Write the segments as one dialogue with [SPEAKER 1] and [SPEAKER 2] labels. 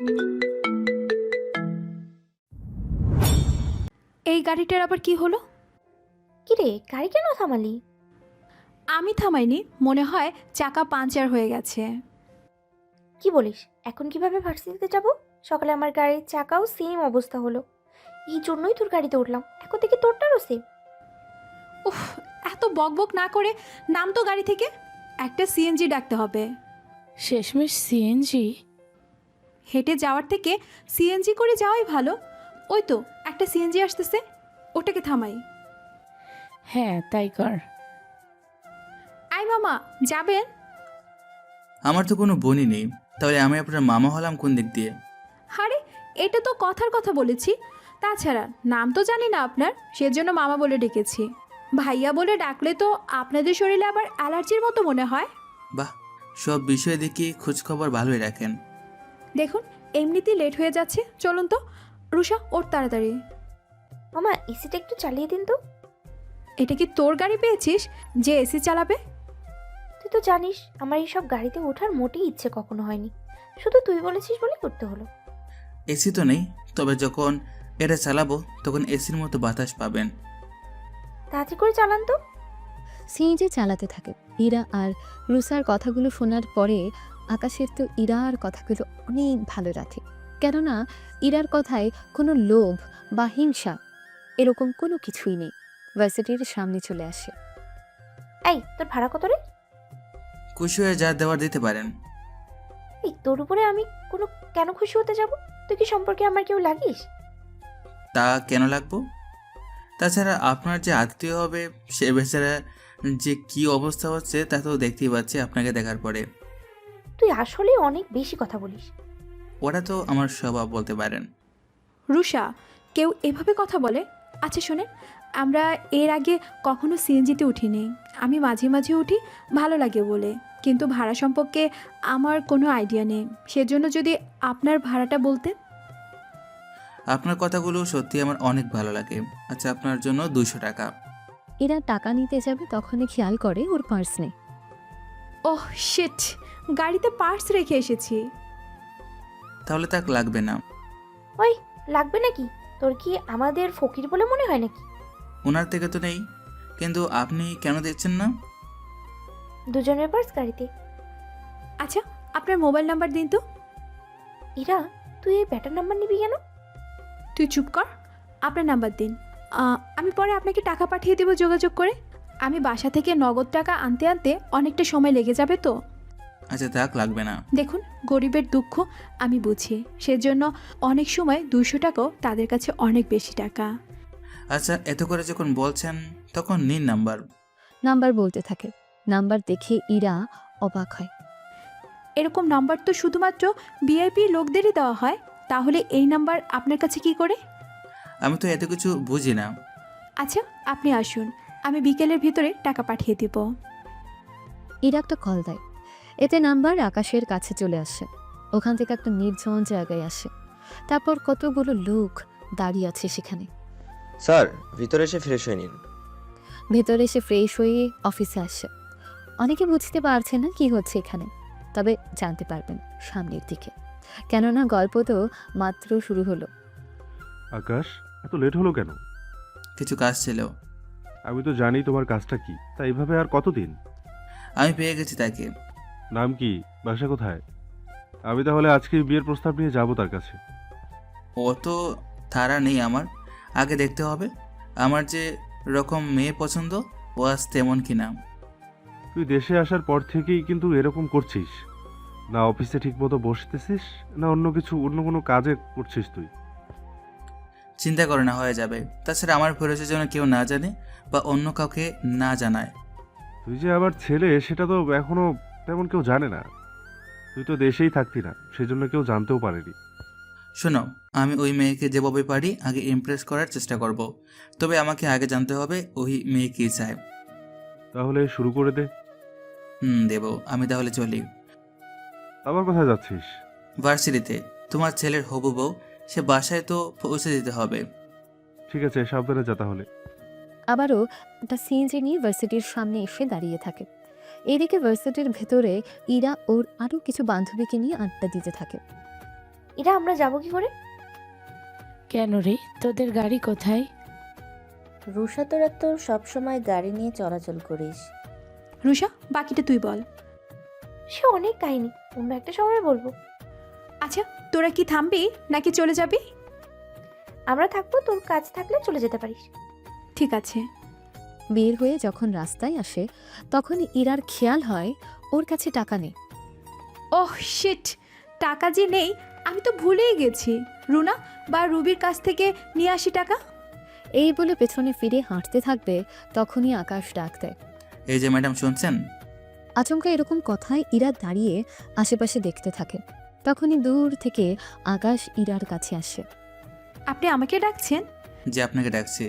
[SPEAKER 1] এই গাড়িটার আবার কি হলো?
[SPEAKER 2] কিরে, গাড়ি কেন থামালি?
[SPEAKER 1] আমি থামাইনি, মনে হয় চাকা পাঞ্চার হয়ে গেছে।
[SPEAKER 2] কি বলিস? এখন কিভাবে ভার্সিটিতে যাব? সকালে আমার গাড়ির চাকাও সেম অবস্থা হলো। এই জন্যই তোর গাড়িতে উঠলাম। এখন থেকে তোরটারও সেম।
[SPEAKER 1] উফ, এত বকবক না করে নাম তো গাড়ি থেকে। একটা সিএনজি ডাকতে হবে।
[SPEAKER 3] শেষমেশ সিএনজি?
[SPEAKER 1] হেঁটে যাওয়ার থেকে সিএনজি করে যাওয়াই ভালো। ওই তো একটা সিএনজি আসতেছে, ওটাকে থামাই।
[SPEAKER 3] হ্যাঁ, তাই কর।
[SPEAKER 1] আই মামা, যাবেন?
[SPEAKER 4] আমার তো কোনো বোনই নেই, তাহলে আমি আপনার মামা হলাম কোন দিক দিয়ে?
[SPEAKER 1] আরে, এটা তো কথার কথা বলেছি। তাছাড়া নাম তো জানি না আপনার, সেজন্য মামা বলে ডেকেছি। ভাইয়া বলে ডাকলে তো আপনাদের শরীরে আবার অ্যালার্জির মতো মনে হয়।
[SPEAKER 4] বাহ, সব বিষয় দেখি খোঁজখবর ভালোই রাখেন।
[SPEAKER 1] দেখুন, এমনিতেই লেট হয়ে যাচ্ছে, চলুন তো। রুষা, ওর তাড়াতাড়ি।
[SPEAKER 2] মামা, এসিটা একটু চালিয়ে দিন তো।
[SPEAKER 1] এটা কি তোর গাড়ি পেয়েছিস যে এসি চালাবে?
[SPEAKER 2] তুই তো জানিস আমার এইসব গাড়িতে ওঠার মোটেই ইচ্ছে কখনো হয়নি। শুধু তুই বলেছিস বলে করতে হলো।
[SPEAKER 4] এসি তো নেই, তবে যখন এটা চালাবো তখন এসির মতো বাতাস পাবেন।
[SPEAKER 2] তাড়াতাড়ি করে চালান তো।
[SPEAKER 5] সিএনজি চালাতে থাকে। ইরা আর রুসার কথাগুলো শোনার পরে আকাশের তো ইরার কথাগুলো অনেক ভালো লাগে। কেননা ইরার কথায় কোনো লোভ বা হিংসা এরকম কোনো কিছুই নেই। ভার্সিটির সামনে চলে আসে।
[SPEAKER 2] এই, তোর ভাড়া কত রে?
[SPEAKER 4] খুশি হয়ে যা দেওয়ার দিতে পারেন।
[SPEAKER 2] এই, তোর উপরে আমি কোনো কেন খুশি হতে যাব? তুই কি সম্পর্কে আমার কেউ লাগিস?
[SPEAKER 4] তা কেন লাগবো? তাছাড়া আপনার যে আত্মীয় হবে সে বেচারা যে কি অবস্থা হচ্ছে তা তো দেখতেই পাচ্ছি আপনাকে দেখার পরে।
[SPEAKER 2] তুই আসলে অনেক বেশি কথা বলিস।
[SPEAKER 4] ওটা তো আমার স্বভাব বলতে পারেন।
[SPEAKER 1] রুষা, কেউ এভাবে কথা বলে? আচ্ছা শোনেন, আমরা এর আগে কখনো সিএনজিতে উঠিনি। আমি মাঝে মাঝে উঠি, ভালো লাগে বলে। কিন্তু ভাড়া সম্পর্কে আমার কোনো আইডিয়া নেই, সেজন্য যদি আপনার ভাড়াটা বলতেন।
[SPEAKER 4] আপনার কথাগুলো সত্যি আমার অনেক ভালো লাগে। আচ্ছা, আপনার জন্য 200 টাকা।
[SPEAKER 5] ইরা টাকা নিতে যাবে তখনই খেয়াল করে ওর পার্স নেই।
[SPEAKER 1] ওহ শিট, গাড়িতে পার্স রেখে এসেছি।
[SPEAKER 4] তাহলে তাক লাগবে না।
[SPEAKER 2] ওই, লাগবে নাকি? তোর কি আমাদের ফকির বলে মনে হয় নাকি?
[SPEAKER 4] ওনার থেকে তো নেই, কিন্তু আপনি কেন দিচ্ছেন না?
[SPEAKER 2] দুজনের পার্স গাড়িতে।
[SPEAKER 1] আচ্ছা, আপনার মোবাইল নাম্বার দিন তো।
[SPEAKER 2] ইরা, তুই এই ব্যাটার নাম্বার নিবি কেন?
[SPEAKER 1] তুই চুপ কর, আপনার নাম্বার দিন। আমি পরে আপনাকে টাকা পাঠিয়ে দেবো যোগাযোগ করে। আমি বাসা থেকে নগদ টাকা আনতে আনতে অনেকটা সময় লেগে যাবে তো।
[SPEAKER 4] আচ্ছা, তাক লাগবে না।
[SPEAKER 1] দেখুন, গরিবের দুঃখ আমি বুঝি, সেজন্য অনেক সময় 200 টাকাও তাদের কাছে অনেক বেশি টাকা।
[SPEAKER 4] আচ্ছা, এত করে যখন বলছেন তখন নিন নাম্বার।
[SPEAKER 5] নাম্বার বলতে থাকে। নাম্বার দেখে ইরা অবাক হয়।
[SPEAKER 1] এরকম নাম্বার তো শুধুমাত্র ভিআইপি লোকদেরই দেওয়া হয়, তাহলে এই নাম্বার আপনার কাছে কি করে?
[SPEAKER 4] আমি তো এত কিছু বুঝি না।
[SPEAKER 1] আচ্ছা, আপনি আসুন, আমি বিকেলের ভিতরে টাকা পাঠিয়ে দিব।
[SPEAKER 5] ইরা একটা কল দেয়। এতে নাম্বার আকাশের কাছে চলে আসে। ওখান থেকে একটা নির্জন জায়গায় আসে। তারপর কতগুলো লোক দাঁড়িয়ে আছে সেখানে।
[SPEAKER 6] স্যার, ভিতরে এসে ফ্রেশ হয়ে নিন।
[SPEAKER 5] ভেতরে এসে ফ্রেশ হয়ে অফিসে আসে। অনেকে বুঝতে পারছে না কি হচ্ছে এখানে, তবে জানতে পারবেন সামনের দিকে, কেননা গল্প তো মাত্র শুরু হলো।
[SPEAKER 7] আকাশ, এত লেট হলো কেন?
[SPEAKER 4] কিছু কাজ ছিল।
[SPEAKER 7] আমি তো জানি তোমার কাজটা কি, তা এইভাবে আর কতদিন?
[SPEAKER 4] আমি পেয়ে গেছি তাকে।
[SPEAKER 7] নাম কি? বাসা কোথায়? আমি তাহলে আজকে বিয়ের প্রস্তাব নিয়ে যাব তার কাছে।
[SPEAKER 4] অত তাড়া নেই আমার, আগে দেখতে হবে আমার যে রকম মেয়ে পছন্দ ও আজ তেমন কিনা।
[SPEAKER 7] তুই দেশে আসার পর থেকেই কিন্তু এরকম করছিস। না অফিসে ঠিকমতো বসতেছিস, না অন্য কোনো কাজে করছিস তুই।
[SPEAKER 4] চিন্তা করে না, হয়ে যাবে। তাছাড়া আমার ফেরতের জন্য কেউ না জানে বা অন্য কাউকে না জানায়।
[SPEAKER 7] তুই যে আবার ছেলে সেটা তো এখনো তেমন কেউ জানে না। তুই তো দেশেই থাকতি না, সেজন্য কেউ জানতেও পারেনি।
[SPEAKER 4] শোনো, আমি ওই মেয়েকে যেভাবে পারি আগে ইমপ্রেস করার চেষ্টা করব। তবে আমাকে আগে জানতে হবে ওই মেয়ে কী চায়।
[SPEAKER 7] তাহলে শুরু করে দে।
[SPEAKER 4] দেব। আমি তাহলে চলি।
[SPEAKER 7] আবার কোথায় যাচ্ছিস?
[SPEAKER 4] ভার্সিটিতে। তোমার ছেলের হবু বউ, সে বাসায় তো পৌঁছে দিতে হবে।
[SPEAKER 7] ঠিক আছে, সাবধানে যা তাহলে।
[SPEAKER 5] আবারও একটা সিএনজি নিয়ে ভার্সিটির সামনে এসে দাঁড়িয়ে থাকে। এদিকে ভার্সিটির ভেতরে ইরা ওর আরও কিছু বান্ধবীকে নিয়ে আড্ডা দিতে থাকে।
[SPEAKER 2] এরা আমরা যাব কি করে?
[SPEAKER 3] কেন রে, তোদের গাড়ি কোথায়?
[SPEAKER 8] রুষা, তোরা তো সবসময় গাড়ি নিয়ে চলাচল করিস।
[SPEAKER 1] রুষা, বাকিটা তুই বল।
[SPEAKER 2] সে অনেক কাহিনী, অন্য একটা সময় বলবো।
[SPEAKER 1] আচ্ছা, তোরা কি থামবি নাকি চলে যাবি?
[SPEAKER 2] আমরা থাকবো, তোর কাজ থাকলে চলে যেতে পারিস।
[SPEAKER 1] ঠিক আছে।
[SPEAKER 5] বের হয়ে যখন রাস্তায় আসে তখন ইরার খেয়াল হয় ওর কাছে টাকা নেই।
[SPEAKER 1] ওহ শিট, টাকা যে নেই আমি তো ভুলেই গেছি। রুনা বা রুবির কাছ থেকে নিয়ে আসি টাকা।
[SPEAKER 5] এই বলে পেছনে ফিরে হাঁটতে থাকবে তখনই আকাশ ডাক দেয়।
[SPEAKER 4] এই যে ম্যাডাম, শুনছেন?
[SPEAKER 5] আচমকা এরকম কথায় ইরা দাঁড়িয়ে আশেপাশে দেখতে থাকে। তখনই দূর থেকে আকাশ ইরার কাছে আসে।
[SPEAKER 1] আপনি আমাকে ডাকছেন?
[SPEAKER 4] যে আপনাকে ডাকছি,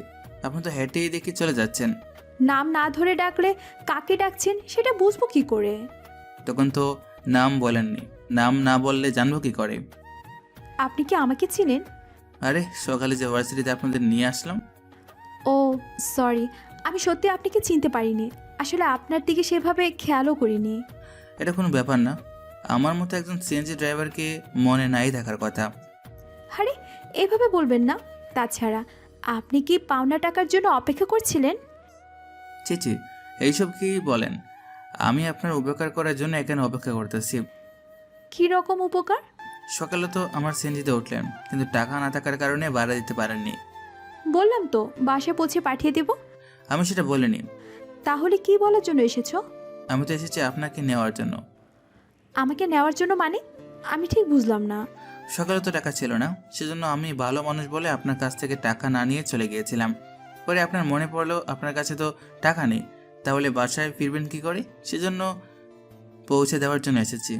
[SPEAKER 4] আপনি তো হেঁটেই দেখি চলে যাচ্ছেন।
[SPEAKER 1] নাম না ধরে ডাকলে কাকে ডাকছেন সেটা বুঝবো কি করে?
[SPEAKER 4] তখন তো নাম বলেননি, নাম না বললে জানবো কি করে?
[SPEAKER 1] আপনি কি আমাকে চিনেন?
[SPEAKER 4] আরে সকালে যে ভার্সিটিতে আপনাদের নিয়ে আসলাম।
[SPEAKER 1] ও সরি, আমি সত্যি আপনাকে চিনতে পারিনি। আসলে আপনার দিকে সেভাবে খেয়ালও করিনি।
[SPEAKER 4] এটা কোনো ব্যাপার না, আমার মতো একজন সিএনজি ড্রাইভারকে মনে নাই থাকার কথা।
[SPEAKER 1] আরে এভাবে বলবেন না। তাছাড়া আপনি কি পাওনা টাকার জন্য অপেক্ষা করছিলেন?
[SPEAKER 4] চিচি, এইসব কি বলেন? আমি আপনার উপকার করার জন্য এখানে অপেক্ষা করতেছি।
[SPEAKER 1] কি রকম উপকার?
[SPEAKER 4] সকালে তো আমার সিএনজিতে উঠলেন, কিন্তু টাকা না থাকার কারণে ভাড়া দিতে পারেননি।
[SPEAKER 1] বললাম তো বাসে পৌঁছে পাঠিয়ে দেব।
[SPEAKER 4] আমি সেটা বলিনি।
[SPEAKER 1] তাহলে কি বলার জন্য এসেছো?
[SPEAKER 4] আমি তো এসেছি আপনাকে নেওয়ার জন্য।
[SPEAKER 1] আমাকে নেওয়ার জন্য মানে? আমি ঠিক বুঝলাম না।
[SPEAKER 4] সকালে তো টাকা ছিল না, সেজন্য আমি ভালো মানুষ বলে আপনার কাছ থেকে টাকা না নিয়ে চলে গিয়েছিলাম। পরে আপনার মনে পড়লো আপনার কাছে তো টাকা নেই, তাহলে বাসায় ফিরবেন কি করে, সেজন্য পৌঁছে দেওয়ার জন্য এসেছি।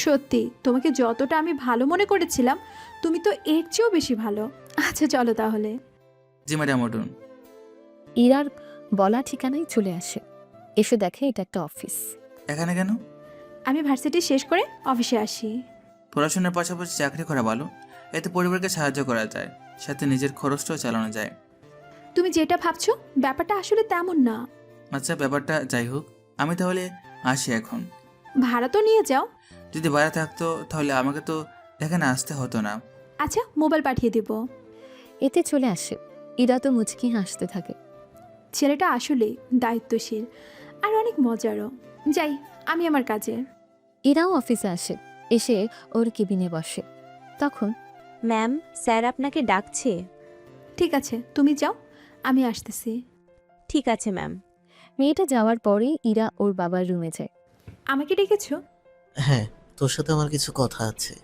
[SPEAKER 1] সত্যি তোমাকে যতটা আমি ভালো মনে করেছিলাম তুমি তো এর চেয়েও বেশি ভালো। আচ্ছা চলো তাহলে।
[SPEAKER 4] জি ম্যাডাম, উঠুন।
[SPEAKER 5] ইরার বলা ঠিকানায় চলে আসে। এসে দেখে এটা একটা অফিস।
[SPEAKER 4] এখানে কেন?
[SPEAKER 1] আমি ভার্সিটি শেষ করে অফিসে আসি।
[SPEAKER 4] পড়াশোনার পাশাপাশি চাকরি করা ভালো, এতে পরিবারকে সাহায্য করা যায়, সাথে নিজের খরচটাও চালানো যায়।
[SPEAKER 1] তুমি যেটা ভাবছো ব্যাপারটা আসলে তেমন না।
[SPEAKER 4] আচ্ছা, ব্যাপারটা যাই হোক, আমি তাহলে আসি এখন।
[SPEAKER 1] ভাড়া তো নিয়ে যাও।
[SPEAKER 4] যদি বাইরে থাকতো তাহলে আমাকে তো এখানে আসতে হতো না।
[SPEAKER 1] আচ্ছা মোবাইল পাঠিয়ে দিব।
[SPEAKER 5] এতে চলে আসে। ইরা তো মুচকি হাসতে থাকে।
[SPEAKER 1] ছেলেটা আসলেই দায়িত্বশীল আর অনেক মজারও। যাই আমি আমার কাজে।
[SPEAKER 5] ইরাও অফিসে আসে। এসে ওর কেবিনে বসে। তখন
[SPEAKER 8] ম্যাম, স্যার আপনাকে ডাকছে।
[SPEAKER 1] ঠিক আছে তুমি যাও, আমি আসতেছি।
[SPEAKER 8] ঠিক আছে ম্যাম।
[SPEAKER 5] মেয়েটা যাওয়ার পরেই ইরা ওর বাবার রুমে যায়।
[SPEAKER 1] আমাকে ডেকেছো?
[SPEAKER 9] হ্যাঁ, তোর সাথে আমার কিছু কথা আছে।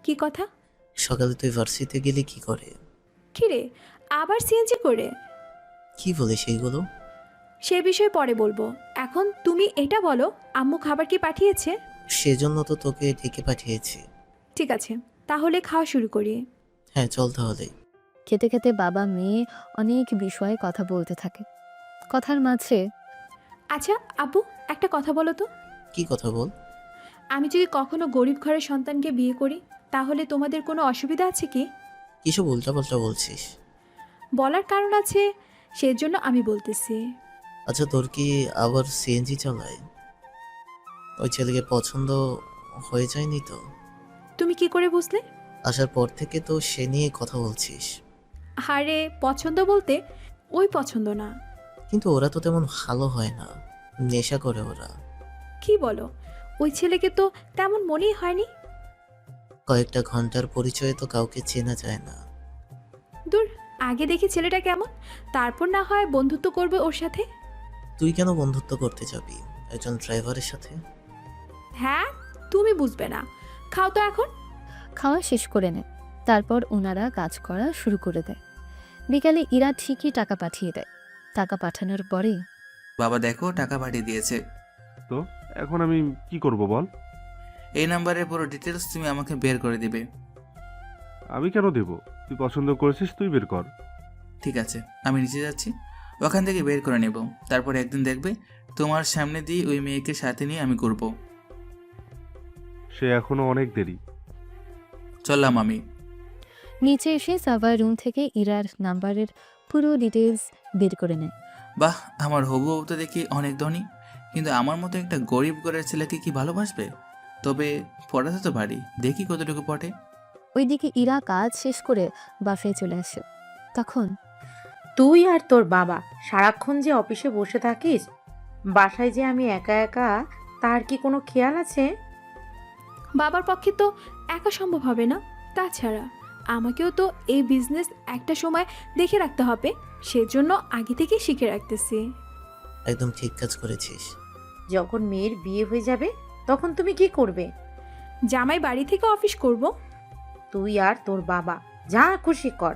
[SPEAKER 1] কি কথা?
[SPEAKER 9] সকালে তুই ভার্সিটিতে গেলি কি করে?
[SPEAKER 1] কিরে আবার সিএনজি করে?
[SPEAKER 9] কি বলিস এইগুলো?
[SPEAKER 1] সে বিষয়ে পরে বলবো। এখন তুমি এটা বলো, আম্মু খাবার কি পাঠিয়েছে?
[SPEAKER 9] সেজন্য তো তোকে ডেকে পাঠিয়েছি।
[SPEAKER 1] ঠিক আছে তাহলে খাওয়া শুরু করি।
[SPEAKER 9] হ্যাঁ চল তাহলে।
[SPEAKER 5] খেতে খেতে বাবা মেয়ে অনেক বিষয়ে কথা বলতে থাকে। কথার মাঝে
[SPEAKER 1] আচ্ছা আব্বু, একটা কথা বলো তো।
[SPEAKER 9] কি কথা বল?
[SPEAKER 1] আমি যদি কখনো গরিব ঘরের সন্তানকে বিয়ে করি তাহলে তোমাদের কোনো অসুবিধা আছে কি?
[SPEAKER 9] কিসব উল্টাপাল্টা বলছিস?
[SPEAKER 1] বলার কারণ আছে, সেজন্য আমি বলতেছি।
[SPEAKER 9] আচ্ছা, তোর কি আবার সিএনজি চালায়? ওই ছেলেকে পছন্দ হয়ে যায়নি তো?
[SPEAKER 1] তুমি কি করে বুঝলে?
[SPEAKER 9] আসার পর থেকে তো সে নিয়ে কথা বলছিস।
[SPEAKER 1] আরে পছন্দ বলতে ওই পছন্দ না।
[SPEAKER 9] কিন্তু ওরা তো তেমন ভালো হয় না, নেশা করে ওরা।
[SPEAKER 1] কি বলো? ওই ছেলেকে তো তেমন মনেই হয়নি।
[SPEAKER 9] কয়েকটা ঘন্টার পরিচয়ে তো কাউকে চেনা যায় না।
[SPEAKER 1] দূর, আগে দেখি ছেলেটা কেমন, তারপর না হয় বন্ধুত্ব করবে ওর সাথে।
[SPEAKER 9] তুই কেন বন্ধুত্ব করতে যাবি একজন ড্রাইভারের সাথে?
[SPEAKER 1] হ্যাঁ তুমি বুঝবে না, খাও তো এখন।
[SPEAKER 5] খাওয়া শেষ করে নেয়। তারপর ওনারা কাজ করা শুরু করে দেয়। বিকালে ইরা ঠিকই টাকা পাঠিয়ে দেয়। টাকা পাঠানোর পরে
[SPEAKER 4] বাবা দেখো, টাকা পাঠিয়ে দিয়েছে।
[SPEAKER 7] তো এখন আমি কি করব বল?
[SPEAKER 4] এই নাম্বারের পুরো ডিটেলস তুমি আমাকে বের করে দিবে।
[SPEAKER 7] আমি কেন দেব? তুই পছন্দ করেছিস, তুই বের কর।
[SPEAKER 4] ঠিক আছে, আমি নিচে যাচ্ছি, ওখান থেকে বের করে নেব। তারপর একদিন দেখবে তোমার সামনে দিয়ে ওই মেয়েকে সাথে নিয়ে আমি করব।
[SPEAKER 7] সে এখনো অনেক দেরি।
[SPEAKER 4] চললাম আমি।
[SPEAKER 5] নিচে এসে সাভার রুম থেকে ইরার নাম্বারের পুরো ডিটেলস বের করে নেয়।
[SPEAKER 4] বাহ, আমার হবু বউ তো দেখি অনেক ধনী, কিন্তু আমার মতো একটা গরিব ঘরের ছেলেকে কি ভালোবাসবে? তবে পড়াতে তো পারি, দেখি কতটুকু পটে।
[SPEAKER 5] ওইদিকে ইরা কাজ শেষ করে বাসায় চলে আসে। তখন
[SPEAKER 10] তুই আর তোর বাবা সারাক্ষণ যে অফিসে বসে থাকিস, বাসায় যে আমি একা একা, তার কি কোনো খেয়াল আছে?
[SPEAKER 1] বাবার পক্ষে তো একা সম্ভব হবে না। তাছাড়া আমাকেও তো এই বিজনেস একটা সময় দেখে রাখতে হবে, সেজন্য আগে থেকেই শিখে রাখতেছি।
[SPEAKER 9] একদম ঠিক কাজ করেছিস।
[SPEAKER 10] যখন মেয়ের বিয়ে হয়ে যাবে তখন তুমি কি করবে?
[SPEAKER 1] জামাই বাড়ি থেকে অফিস করব।
[SPEAKER 10] তুই আর তোর বাবা যা খুশি কর।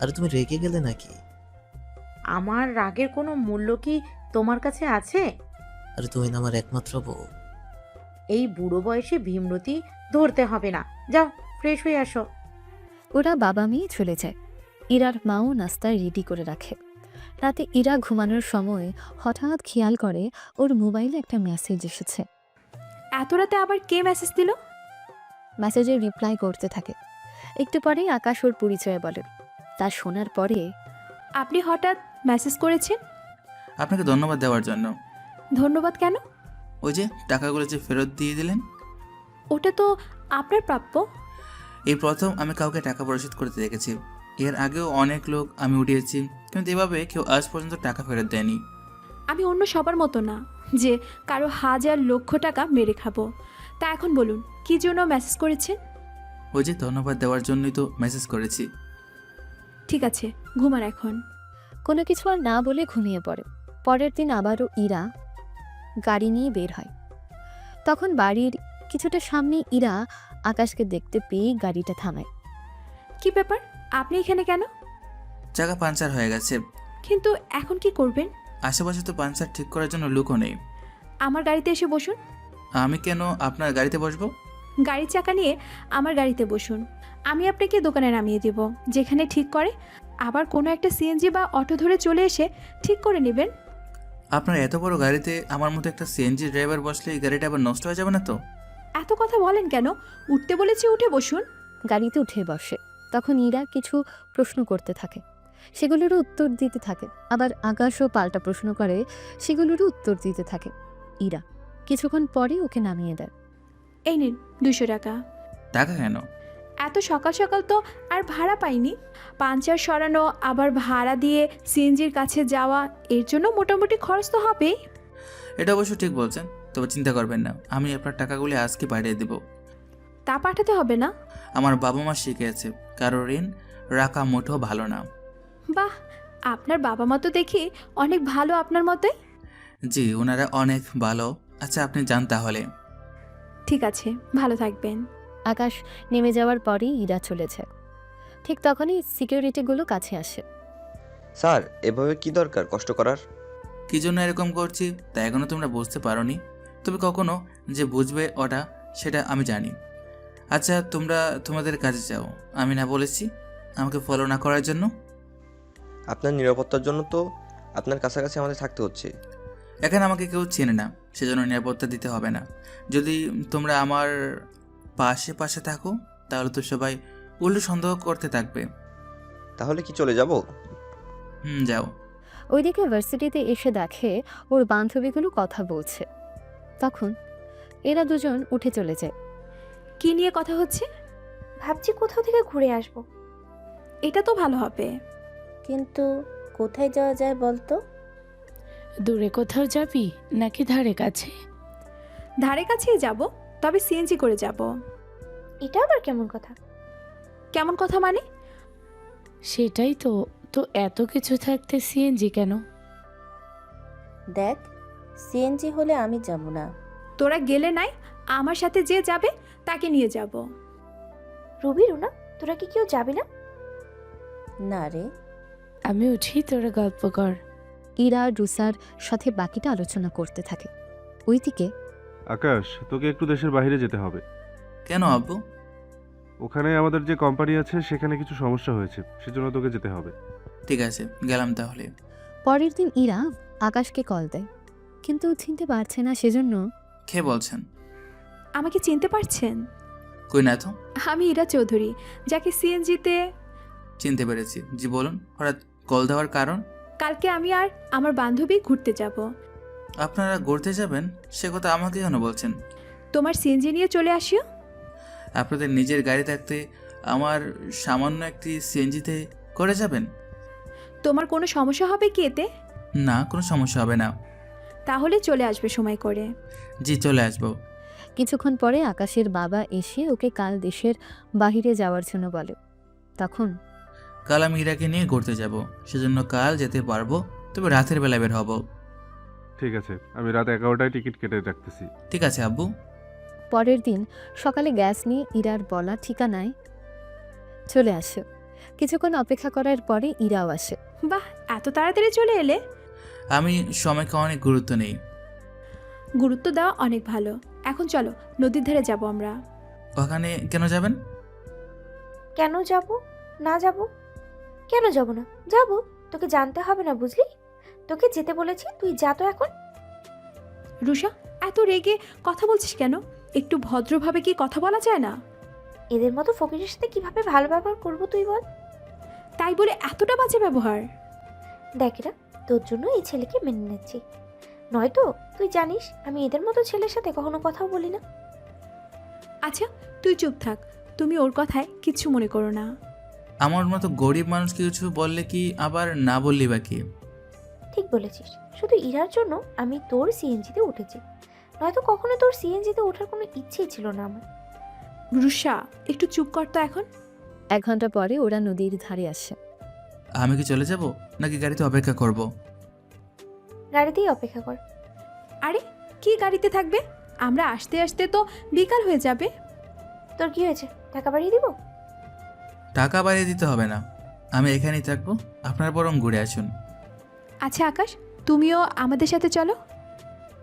[SPEAKER 9] আরে তুমি রেগে গেলে নাকি?
[SPEAKER 10] আমার রাগের কোনো মূল্য কি তোমার কাছে আছে?
[SPEAKER 9] আরে তুমি না আমার একমাত্র বউ।
[SPEAKER 10] এই বুড়ো বয়সে ভীমরতি ধরতে হবে না, যাও ফ্রেশ হয়ে আসো।
[SPEAKER 5] ওরা বাবা মেয়ে চলে যায়। ইরার মাও নাস্তা রেডি করে রাখে। রাতে ইরা ঘুমানোর সময় হঠাৎ খেয়াল করে ওর মোবাইলে একটা মেসেজ এসেছে।
[SPEAKER 1] এত রাতে আবার কে মেসেজ দিল?
[SPEAKER 5] মেসেজে রিপ্লাই করতে থাকে। একটু পরেই আকাশ ওর পরিচয় বলে। তা শোনার পরে
[SPEAKER 1] আপনি হঠাৎ মেসেজ করেছেন?
[SPEAKER 4] আপনাকে ধন্যবাদ দেওয়ার জন্য।
[SPEAKER 1] ধন্যবাদ কেন?
[SPEAKER 4] ওই যে টাকাগুলো যে ফেরত দিয়ে দিলেন,
[SPEAKER 1] ওটা তো আপনার প্রাপ্য।
[SPEAKER 4] এই প্রথম আমি কাউকে টাকা পরিশোধ করতে দেখেছি। এর আগেও অনেক লোক আমি উঠিয়েছি, কিন্তু এভাবে কেউ আজ পর্যন্ত টাকা ফেরত দেয়নি।
[SPEAKER 1] আমি অন্য সবার মতো না যে কারো হাজার লক্ষ টাকা মেরে খাবো। তা এখন বলুন কি জন্য মেসেজ করেছেন?
[SPEAKER 4] ওই যে ধন্যবাদ দেওয়ার জন্যই তো মেসেজ করেছি।
[SPEAKER 1] ঠিক আছে, ঘুমান এখন।
[SPEAKER 5] কোনো কিছু আর না বলে ঘুমিয়ে পড়ে। পরের দিন আবারও ইরা গাড়ি নিয়ে বের হয়। তখন বাড়ির কিছুটা সামনে ইরা আকাশকে দেখতে পেয়ে গাড়িটা থামায়।
[SPEAKER 1] কি ব্যাপার, আপনি এখানে কেন?
[SPEAKER 4] চাকা পাঞ্চার হয়ে গেছে।
[SPEAKER 1] কিন্তু এখন কি করবেন?
[SPEAKER 4] আশেপাশে তো পাঞ্চার ঠিক করার জন্য লোকও নেই।
[SPEAKER 1] আমার গাড়িতে এসে বসুন।
[SPEAKER 4] আমি কেন আপনার গাড়িতে বসবো?
[SPEAKER 1] গাড়ির চাকা নিয়ে আমার গাড়িতে বসুন, আমি আপনাকে দোকানে নামিয়ে দেব, যেখানে ঠিক করে। আবার কোনো একটা সিএনজি বা অটো ধরে চলে এসে ঠিক করে নেবেন।
[SPEAKER 4] আপনার এত বড় গাড়িতে আমার মতো একটা সিএনজি ড্রাইভার বসলে এই গাড়িটা আবার নষ্ট হয়ে যাবে না তো?
[SPEAKER 1] এত কথা বলেন কেন? উঠতে বলেছি, উঠে বসুন।
[SPEAKER 5] গাড়িতে উঠে বসে। তখন ইরা কিছু প্রশ্ন করতে থাকে, সেগুলোরও উত্তর দিতে থাকে। আবার আকাশও পাল্টা প্রশ্ন করে, সেগুলোরও উত্তর দিতে থাকে। ইরা কিছুক্ষণ পরে ওকে নামিয়ে দেয়।
[SPEAKER 1] এই নিন 200 টাকা।
[SPEAKER 4] টাকা কেন?
[SPEAKER 1] এত সকাল সকাল তো আর ভাড়া পাইনি। পাঞ্চার সরানো, আবার ভাড়া দিয়ে সিএনজির কাছে যাওয়া, এর জন্য মোটামুটি খরচ তো হবেই।
[SPEAKER 4] এটা অবশ্য ঠিক বলছেন, তবে চিন্তা করবেন না, আমি আপনার টাকাগুলি আজকে পাঠিয়ে দেব।
[SPEAKER 1] তা পাঠাতে হবে না।
[SPEAKER 4] আমার বাবা মা শিখিয়েছে কারো ঋণ রাখা মোটেও ভালো না।
[SPEAKER 1] বাহ, আপনার বাবা মা তো দেখি অনেক ভালো আপনার মতে।
[SPEAKER 4] জি, ওনারা অনেক ভালো। আচ্ছা, আপনি যান তাহলে।
[SPEAKER 1] ঠিক আছে, ভালো থাকবেন।
[SPEAKER 5] আকাশ নেমে যাওয়ার পরেই ইরা চলে যায়। ঠিক তখনই সিকিউরিটিগুলো কাছে আসে।
[SPEAKER 6] স্যার, এভাবে কি দরকার কষ্ট করার?
[SPEAKER 4] কি জন্য এরকম করছি তা এখনো তোমরা বুঝতে পারোনি, তবে কখনো যে বুঝবে ওটা, সেটা আমি জানি। আচ্ছা, তোমরা তোমাদের কাজে যাও। আমি না বলেছি আমাকে ফলো না করার জন্য?
[SPEAKER 6] আপনার নিরাপত্তার জন্য তো আপনার কাছাকাছি আমাদের থাকতে হচ্ছে।
[SPEAKER 4] এখানে আমাকে কেউ চেনে না, সেজন্য নিরাপত্তা দিতে হবে না। যদি তোমরা আমার পাশে পাশে থাকো তাহলে তো সবাই উল্টো সন্দেহ করতে থাকবে।
[SPEAKER 6] তাহলে কি চলে যাব?
[SPEAKER 4] যাও।
[SPEAKER 5] ওইদিকে ভার্সিটিতে এসে দেখে ওর বান্ধবীগুলো কথা বলছে। তখন এরা দুজন উঠে চলে যায়।
[SPEAKER 1] কি নিয়ে কথা হচ্ছে?
[SPEAKER 2] ভাবছি কোথাও থেকে ঘুরে আসবো।
[SPEAKER 1] এটা তো ভালো হবে।
[SPEAKER 8] কিন্তু কোথায় যাওয়া যায় বলতো?
[SPEAKER 3] দূরে কোথাও যাবি নাকি ধারে কাছে?
[SPEAKER 1] ধারে কাছেই যাব, তবে সিএনজি করে যাব।
[SPEAKER 2] এটা আবার কেমন কথা?
[SPEAKER 1] কেমন কথা মানে?
[SPEAKER 3] সেটাই তো। তো এত কিছু থাকতে সিএনজি কেন?
[SPEAKER 8] দেখ, সিএনজি হলে আমি যাব না।
[SPEAKER 1] তোরা গেলে নাই, আমার সাথে যে যাবে তাকে নিয়ে যাব।
[SPEAKER 2] রুবি, রুনা, তোরা কি কেউ যাবি না?
[SPEAKER 8] না রে।
[SPEAKER 3] আমি উঠি, তোরা গল্প কর।
[SPEAKER 5] ইরা আর রুসার সাথে বাকিটা আলোচনা করতে থাকে। ওইদিকে
[SPEAKER 7] আকাশ, তোকে একটু দেশের বাইরে যেতে হবে।
[SPEAKER 4] কেন আব্বু?
[SPEAKER 7] ওখানে আমাদের যে কোম্পানি আছে সেখানে কিছু সমস্যা হয়েছে, সেজন্য তোকে যেতে হবে।
[SPEAKER 4] ঠিক আছে, গেলাম তাহলে।
[SPEAKER 5] পরের দিন ইরা আকাশকে কল দেয়, কিন্তু চিনতে পারছে না, সেজন্য
[SPEAKER 4] কে বলছেন?
[SPEAKER 1] আমাকে চিনতে পারছেন?
[SPEAKER 4] কই না তো।
[SPEAKER 1] আমি ইরা চৌধুরী, যাকে সিএনজিতে।
[SPEAKER 4] চিনতে পেরেছি। জি বলুন, হঠাৎ কল দেওয়ার কারণ?
[SPEAKER 1] কালকে আমি আর আমার বান্ধবী ঘুরতে যাব।
[SPEAKER 4] আপনারা ঘুরতে যাবেন সে কথা আমাকে কেন বলছেন?
[SPEAKER 1] তোমার সিএনজি নিয়ে চলে আসিও।
[SPEAKER 4] আপনাদের নিজের গাড়ি থাকতে আমার সামান্য একটি সিএনজিতে করে যাবেন?
[SPEAKER 1] তোমার কোনো সমস্যা হবে কি এতে?
[SPEAKER 4] না, কোনো সমস্যা হবে না।
[SPEAKER 1] তাহলে চলে আসবে সময় করে।
[SPEAKER 4] জি, চলে আসবো।
[SPEAKER 5] কিছুক্ষণ পরে আকাশের বাবা এসে ওকে কাল দেশের বাহিরে যাওয়ার জন্য বলে। তখন
[SPEAKER 4] কাল আমি ইরাকে নিয়ে ঘুরতে যাব, সেজন্য কাল যেতে পারবো, তবে রাতের বেলা বের হব।
[SPEAKER 7] ঠিক আছে, আমি রাত 11টায় টিকিট কেটে রাখতেছি।
[SPEAKER 4] ঠিক আছে আব্বু।
[SPEAKER 5] পরের দিন সকালে গ্যাস নিয়ে ইরার বলা ঠিকানায় চলে আসে। কিছুক্ষণ অপেক্ষা করার পরে ইরাও আসে।
[SPEAKER 1] বাহ, এত তাড়াতাড়ি চলে এলে।
[SPEAKER 4] আমি সময়কে অনেক গুরুত্ব নেই।
[SPEAKER 1] গুরুত্ব দেওয়া অনেক ভালো। এখন চলো, নদীর ধারে যাব আমরা।
[SPEAKER 4] ওখানে কেন যাবেন?
[SPEAKER 2] কেন যাব? না যাব? কেন যাব না? যাব। তোকে জানতে হবে না, বুঝলি? তোকে যেতে বলেছি, তুই যা তো এখন।
[SPEAKER 1] রুষা, এত রেগে কথা বলছিস কেন? একটু ভদ্রভাবে কি কথা বলা যায় না?
[SPEAKER 2] এদের মতো ফকিরের সাথে কিভাবে ভালো ব্যবহার করবো তুই বল?
[SPEAKER 1] তাই বলে এতটা বাজে ব্যবহার?
[SPEAKER 2] দেখ এরা, তোর জন্য এই ছেলেকে মেনে নিচ্ছি, নয়তো তুই জানিস আমি এদের মতো ছেলের সাথে কখনো কথাও বলি না।
[SPEAKER 1] আচ্ছা, তুই চুপ থাক। তুমি ওর কথায় কিচ্ছু মনে করো না।
[SPEAKER 4] আমার মতো গরিব মানুষ কিছু বললে কি আবার না বললি বা কি?
[SPEAKER 2] ঠিক বলেছিস, শুধু ইরার জন্য আমি তোর সিএনজিতে উঠেছি, নয়তো কখনো তোর সিএনজিতে ওঠার কোনো ইচ্ছেই ছিল না আমার।
[SPEAKER 1] রুষা, একটু চুপ কর তো এখন।
[SPEAKER 5] 1 ঘন্টা পরে ওরা নদীর ধারে আসে।
[SPEAKER 4] আমি কি চলে যাব নাকি গাড়িতে অপেক্ষা করব?
[SPEAKER 2] গাড়িতেই অপেক্ষা কর।
[SPEAKER 1] আরে, কি গাড়িতে থাকবে? আমরা আসতে আসতে তো বিকাল হয়ে যাবে।
[SPEAKER 2] তোর কি হয়েছে, টাকা বাড়িয়ে দিব?
[SPEAKER 4] টাকা বাড়িয়ে দিতে হবে না, আমি এখানেই থাকবো, আপনার বরং ঘুরে আসুন।
[SPEAKER 1] আচ্ছা আকাশ, তুমিও আমাদের সাথে চলো।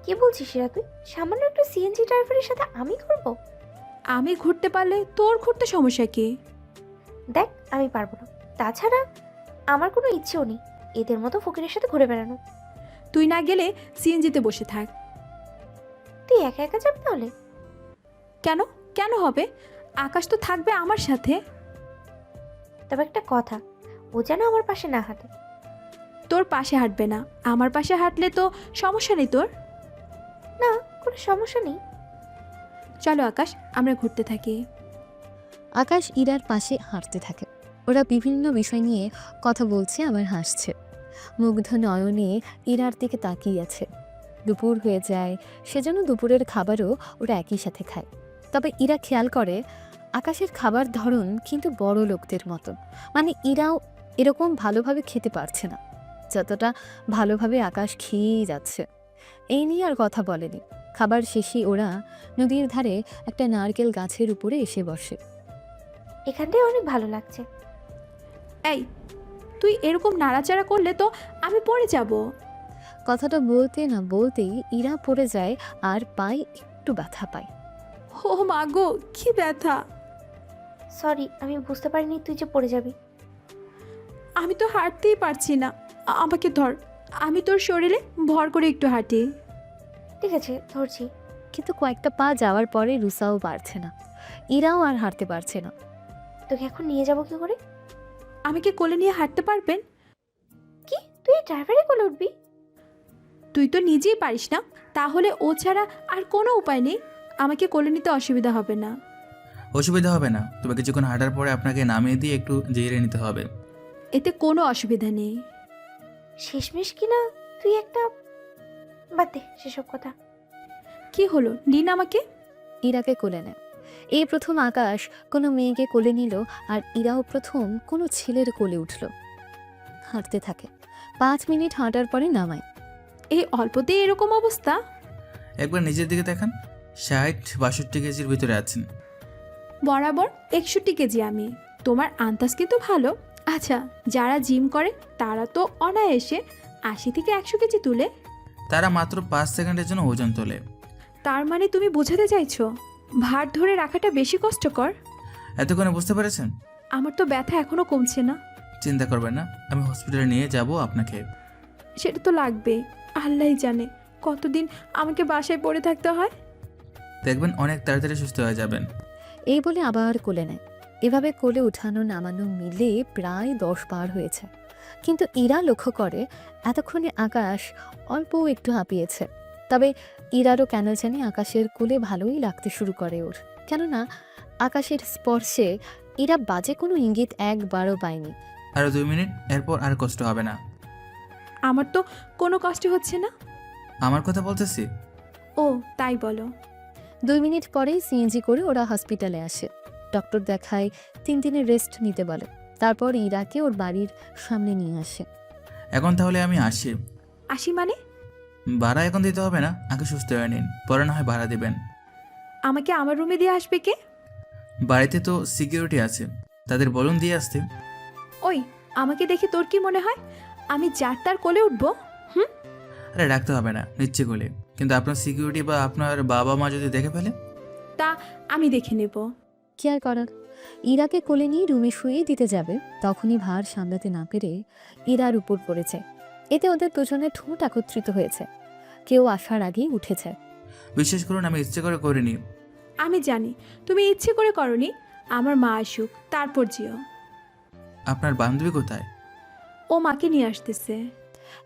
[SPEAKER 2] কি বলছিস এরা তুই? সামান্য একটা সিএনজি ড্রাইভারের সাথে আমি করব?
[SPEAKER 1] আমি ঘুরতে পারলে তোর ঘুরতে সমস্যা কি?
[SPEAKER 2] দেখ, আমি পারবো না। তাছাড়া আমার কোনো ইচ্ছেও নেই এদের মতো ফকিরের সাথে ঘুরে বেড়ানো।
[SPEAKER 1] তুই না গেলে সিএনজিতে বসে থাক।
[SPEAKER 2] তুই একা একা যাবি তাহলে?
[SPEAKER 1] কেন? কেন হবে? আকাশ তো থাকবে আমার সাথে।
[SPEAKER 2] তবে একটা কথা, ও যেন আমার পাশে না হাঁটে।
[SPEAKER 1] তোর পাশে হাঁটবে না, আমার পাশে হাঁটলে তো সমস্যা নেই তোর।
[SPEAKER 2] না, কোনো সমস্যা নেই।
[SPEAKER 1] চলো আকাশ, আমরা ঘুরতে থাকি।
[SPEAKER 5] আকাশ ইরার পাশে হাঁটতে থাকে। ওরা বিভিন্ন বিষয় নিয়ে কথা বলছে, আবার হাসছে। মুগ্ধ নয়নে ইরার দিকে তাকিয়ে আছে। দুপুর হয়ে যায়, সেজন্য দুপুরের খাবারও ওরা একই সাথে খায়। তবে ইরা খেয়াল করে আকাশের খাবার ধরন কিন্তু বড় লোকদের মতন। মানে ইরাও এরকম ভালোভাবে খেতে পারছে না যতটা ভালোভাবে আকাশ খেয়েই যাচ্ছে। এই নিয়ে আর কথা বলেনি। খাবার শেষে ওরা নদীর ধারে একটা নারকেল গাছের উপরে এসে বসে।
[SPEAKER 2] এখানটায় অনেক ভালো লাগছে।
[SPEAKER 1] এই, তুই এরকম নাড়াচাড়া করলে তো আমি পড়ে যাব।
[SPEAKER 5] কথাটা বলতে না বলতেই ইরা পড়ে যায় আর পায়ে একটু ব্যথা পায়।
[SPEAKER 1] ও মা গো, কি ব্যথা!
[SPEAKER 2] সরি, আমি বুঝতে পারিনি তুই যে পড়ে যাবি।
[SPEAKER 1] আমি তো হাঁটতেই পারছি না, আমাকে ধর। আমি তোর শরীরে ভর করে একটু হাঁটি।
[SPEAKER 2] ঠিক আছে, ধরছি।
[SPEAKER 5] কিন্তু কয়েকটা পা যাওয়ার পরে রুসাও পারছে না, ইরাও আর হাঁটতে পারছে না।
[SPEAKER 2] তোকে এখন নিয়ে যাব কি করে?
[SPEAKER 1] আমাকে কোলে নিয়ে হাঁটতে পারবেন?
[SPEAKER 2] কি, তুই ড্রাইভারে কোলে উঠবি?
[SPEAKER 1] তুই তো নিজেই পারিস না, তাহলে ও ছাড়া আর কোনো উপায় নেই। আমাকে কোলে নিতে অসুবিধা হবে না।
[SPEAKER 4] অসুবিধা হবে না, তবে কিছুক্ষণ হাঁটার পরে আপনাকে নামিয়ে দিয়ে একটু জিরে নিতে হবে।
[SPEAKER 1] এতে কোনো অসুবিধা নেই।
[SPEAKER 2] শেষমেশ কিনা তুই একটা, বাদ দে সেসব কথা।
[SPEAKER 1] কি হলো, নিন আমাকে।
[SPEAKER 5] ইরাকে কোলে নেয়। এই প্রথম আকাশ কোনো মেয়েকে কোলে নিল, আর ইরাও প্রথম কোনো ছেলের কোলে উঠল। হাঁটতে থাকে। 5 মিনিট হাঁটার পরে নামায়।
[SPEAKER 1] এই অল্পতেই এরকম অবস্থা?
[SPEAKER 4] একবার নিজের দিকে দেখান, 60-62 কেজির ভিতরে আছেন।
[SPEAKER 1] বরাবর 61 কেজি আমি। তোমার আন্দাজ কিন্তু ভালো। আচ্ছা, যারা জিম করে তারা তো অনায়াসে 80 থেকে 100 কেজি তুলে।
[SPEAKER 4] তারা মাত্র 5 সেকেন্ডের জন্য ওজন তোলে।
[SPEAKER 1] তার মানে তুমি বোঝাতে চাইছো ভার ধরে রাখাটা বেশি কষ্টকর?
[SPEAKER 4] এতক্ষণে বুঝতে পেরেছেন?
[SPEAKER 1] আমার তো ব্যথা এখনো কমছে না।
[SPEAKER 4] চিন্তা করবেন না, আমি হসপিটালে নিয়ে যাব আপনাকে।
[SPEAKER 1] সেটা তো লাগবেই। আল্লাহই জানে কতদিন আমাকে বাসায় পড়ে থাকতে হয়।
[SPEAKER 4] দেখবেন অনেক তাড়াতাড়ি সুস্থ হয়ে যাবেন।
[SPEAKER 5] এই বলে আবার কোলে নেয়। এভাবে কোলে উঠানো নামানো মিলে প্রায় 10 পার হয়েছে। কিন্তু ইরা লক্ষ্য করে এতক্ষণে আকাশ অল্প একটু হাঁপিয়েছে। তবে ইরারও কেন জানি আকাশের কোলে ভালোই লাগতে শুরু করে ওর। কেননা আকাশের স্পর্শে ইরা বাজে কোনো ইঙ্গিত একবারও পায়নি।
[SPEAKER 4] আরও 2 মিনিট, এরপর আর কষ্ট হবে না।
[SPEAKER 1] আমার তো কোনো কষ্ট হচ্ছে না।
[SPEAKER 4] আমার কথা বলতেছি।
[SPEAKER 1] ও তাই বলো।
[SPEAKER 5] 2 মিনিট পরেই সিএনজি করে ওরা হসপিটালে আসে। ডক্টর দেখায় 3 দিনের রেস্ট নিতে বলে। তারপর ইরাকে ওর বাড়ির সামনে নিয়ে আসে।
[SPEAKER 4] এখন তাহলে আমি আসি।
[SPEAKER 1] আসি মানে?
[SPEAKER 4] ভাড়া এখন দিতে হবে না, আগে সুস্থ হয়ে নিন, পরে না হয় ভাড়া দিবেন।
[SPEAKER 1] আমাকে আমার রুমে দিয়ে আসবে কে?
[SPEAKER 4] বাড়িতে তো সিকিউরিটি আছে, তাদের বলুন দিয়ে আসতে।
[SPEAKER 1] ওই, আমাকে দেখে তোর কি মনে হয় আমি যার তার কোলে উঠবো?
[SPEAKER 4] আরে রাখতে হবে না, নিচ্ছে কোলে। কিন্তু আপনার সিকিউরিটি বা আপনার বাবা মা যদি দেখে ফেলে?
[SPEAKER 1] তা আমি দেখে নেব।
[SPEAKER 5] কি আর করার, ইরাকে কোলে নিয়ে রুমে শুয়ে দিতে যাবে, তখনই ভার সামলাতে না পেরে ইরার উপর পড়েছে। এতে ওদের দুজনের ঠোঁট একত্রিত হয়েছে। কেউ আসার আগেই উঠেছে।
[SPEAKER 4] বিশ্বাস করুন, আমি ইচ্ছে করে করিনি।
[SPEAKER 1] আমি জানি তুমি ইচ্ছে করে করনি। আমার মা আসুক, তারপর যেও।
[SPEAKER 4] আপনার বান্ধবী কোথায়?
[SPEAKER 1] ও মাকে নিয়ে আসতেছে।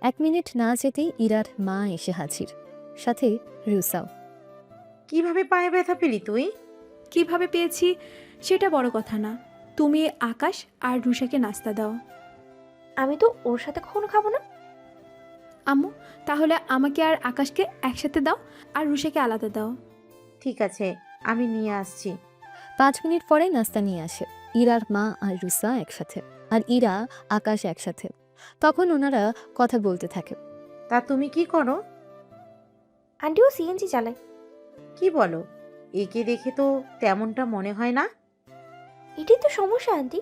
[SPEAKER 5] 1 মিনিট না যেতেই ইরার মা এসে হাজির, সাথে রুসাও।
[SPEAKER 10] কিভাবে পায়ে ব্যথা পেলি তুই?
[SPEAKER 1] কিভাবে পেয়েছি সেটা বড় কথা না। তুমি আকাশ আর রুষাকে নাস্তা দাও।
[SPEAKER 2] আমি তো ওর সাথে কখনো খাবো না।
[SPEAKER 1] আম্মু, তাহলে আমাকে আর আকাশকে একসাথে দাও, আর রুষাকে আলাদা দাও।
[SPEAKER 10] ঠিক আছে, আমি নিয়ে আসছি।
[SPEAKER 5] 5 মিনিট পরে নাস্তা নিয়ে আসে। ইরার মা আর রুসা একসাথে, আর ইরা আকাশ একসাথে। তখন ওনারা কথা বলতে থাকে।
[SPEAKER 10] তা তুমি কি করো?
[SPEAKER 2] আন্টিও সিএনজি চালায়।
[SPEAKER 10] কি বলো? একে দেখে তো তেমনটা মনে হয় না।
[SPEAKER 2] এটাই তো সমস্যা আন্টি।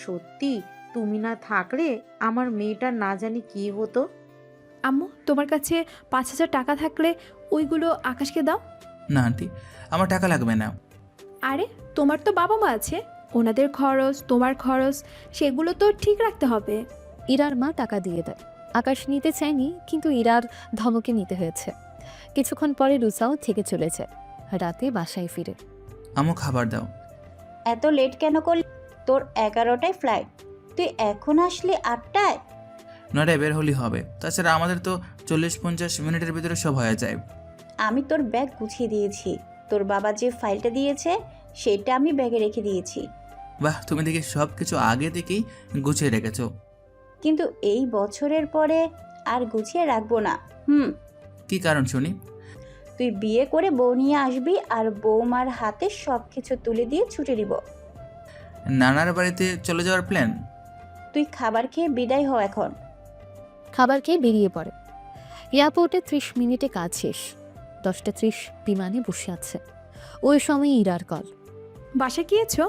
[SPEAKER 10] সত্যি, তুমি না থাকলে আমার মেয়েটার না জানি কি হতো।
[SPEAKER 1] আম্মু, তোমার কাছে 5,000 টাকা থাকলে ওইগুলো আকাশকে দাও।
[SPEAKER 4] না আন্টি, আমার টাকা লাগবে না।
[SPEAKER 1] আরে, তোমার তো বাবা মা আছে, ওনাদের খরচ, তোমার খরচ, সেগুলো তো ঠিক রাখতে হবে।
[SPEAKER 5] ইরার মা টাকা দিয়ে দেয়। আকাশ নিতে চায়নি, কিন্তু ইরার ধমকে নিতে হয়েছে। কিছুক্ষণ পরে রুসাও থেকে চলে যায়। রাতে বাসায় ফিরে।
[SPEAKER 4] আমু খাবার দাও।
[SPEAKER 8] এত লেট কেন করলি? তোর 11টায় ফ্লাইট, তুই এখন আসলি 8টায়?
[SPEAKER 4] 9টায় বের হলেই হবে। তাছাড়া আমাদের তো 40-50 মিনিটের ভিতরে সব হয়ে যায়।
[SPEAKER 8] আমি তোর ব্যাগ গুছিয়ে দিয়েছি। তোর বাবা যে ফাইলটা দিয়েছে সেটা আমি ব্যাগে রেখে দিয়েছি।
[SPEAKER 4] বাহ, তুমি দেখি সব কিছু আগে থেকেই গুছিয়ে রেখেছো।
[SPEAKER 8] কিন্তু এই বছরের পরে আর গুছিয়ে রাখবো না।
[SPEAKER 4] কি কারণ শুনি?
[SPEAKER 8] তুই বিয়ে করে বউ নিয়ে আসবি আর বৌমার হাতে সব কিছু তুলে দিয়ে ছুটে দিব।
[SPEAKER 4] নানার বাড়িতে চলে যাওয়ার প্ল্যান?
[SPEAKER 8] তুই খাবার খেয়ে বিদায় হ এখন।
[SPEAKER 5] খাবার খেয়ে বেরিয়ে পড়ে। এয়ারপোর্টে 30 মিনিটে কাজ শেষ। 10:30 বিমানে বসে আছে। ওই সময় ইরার কল।
[SPEAKER 1] বাসা গিয়েছো?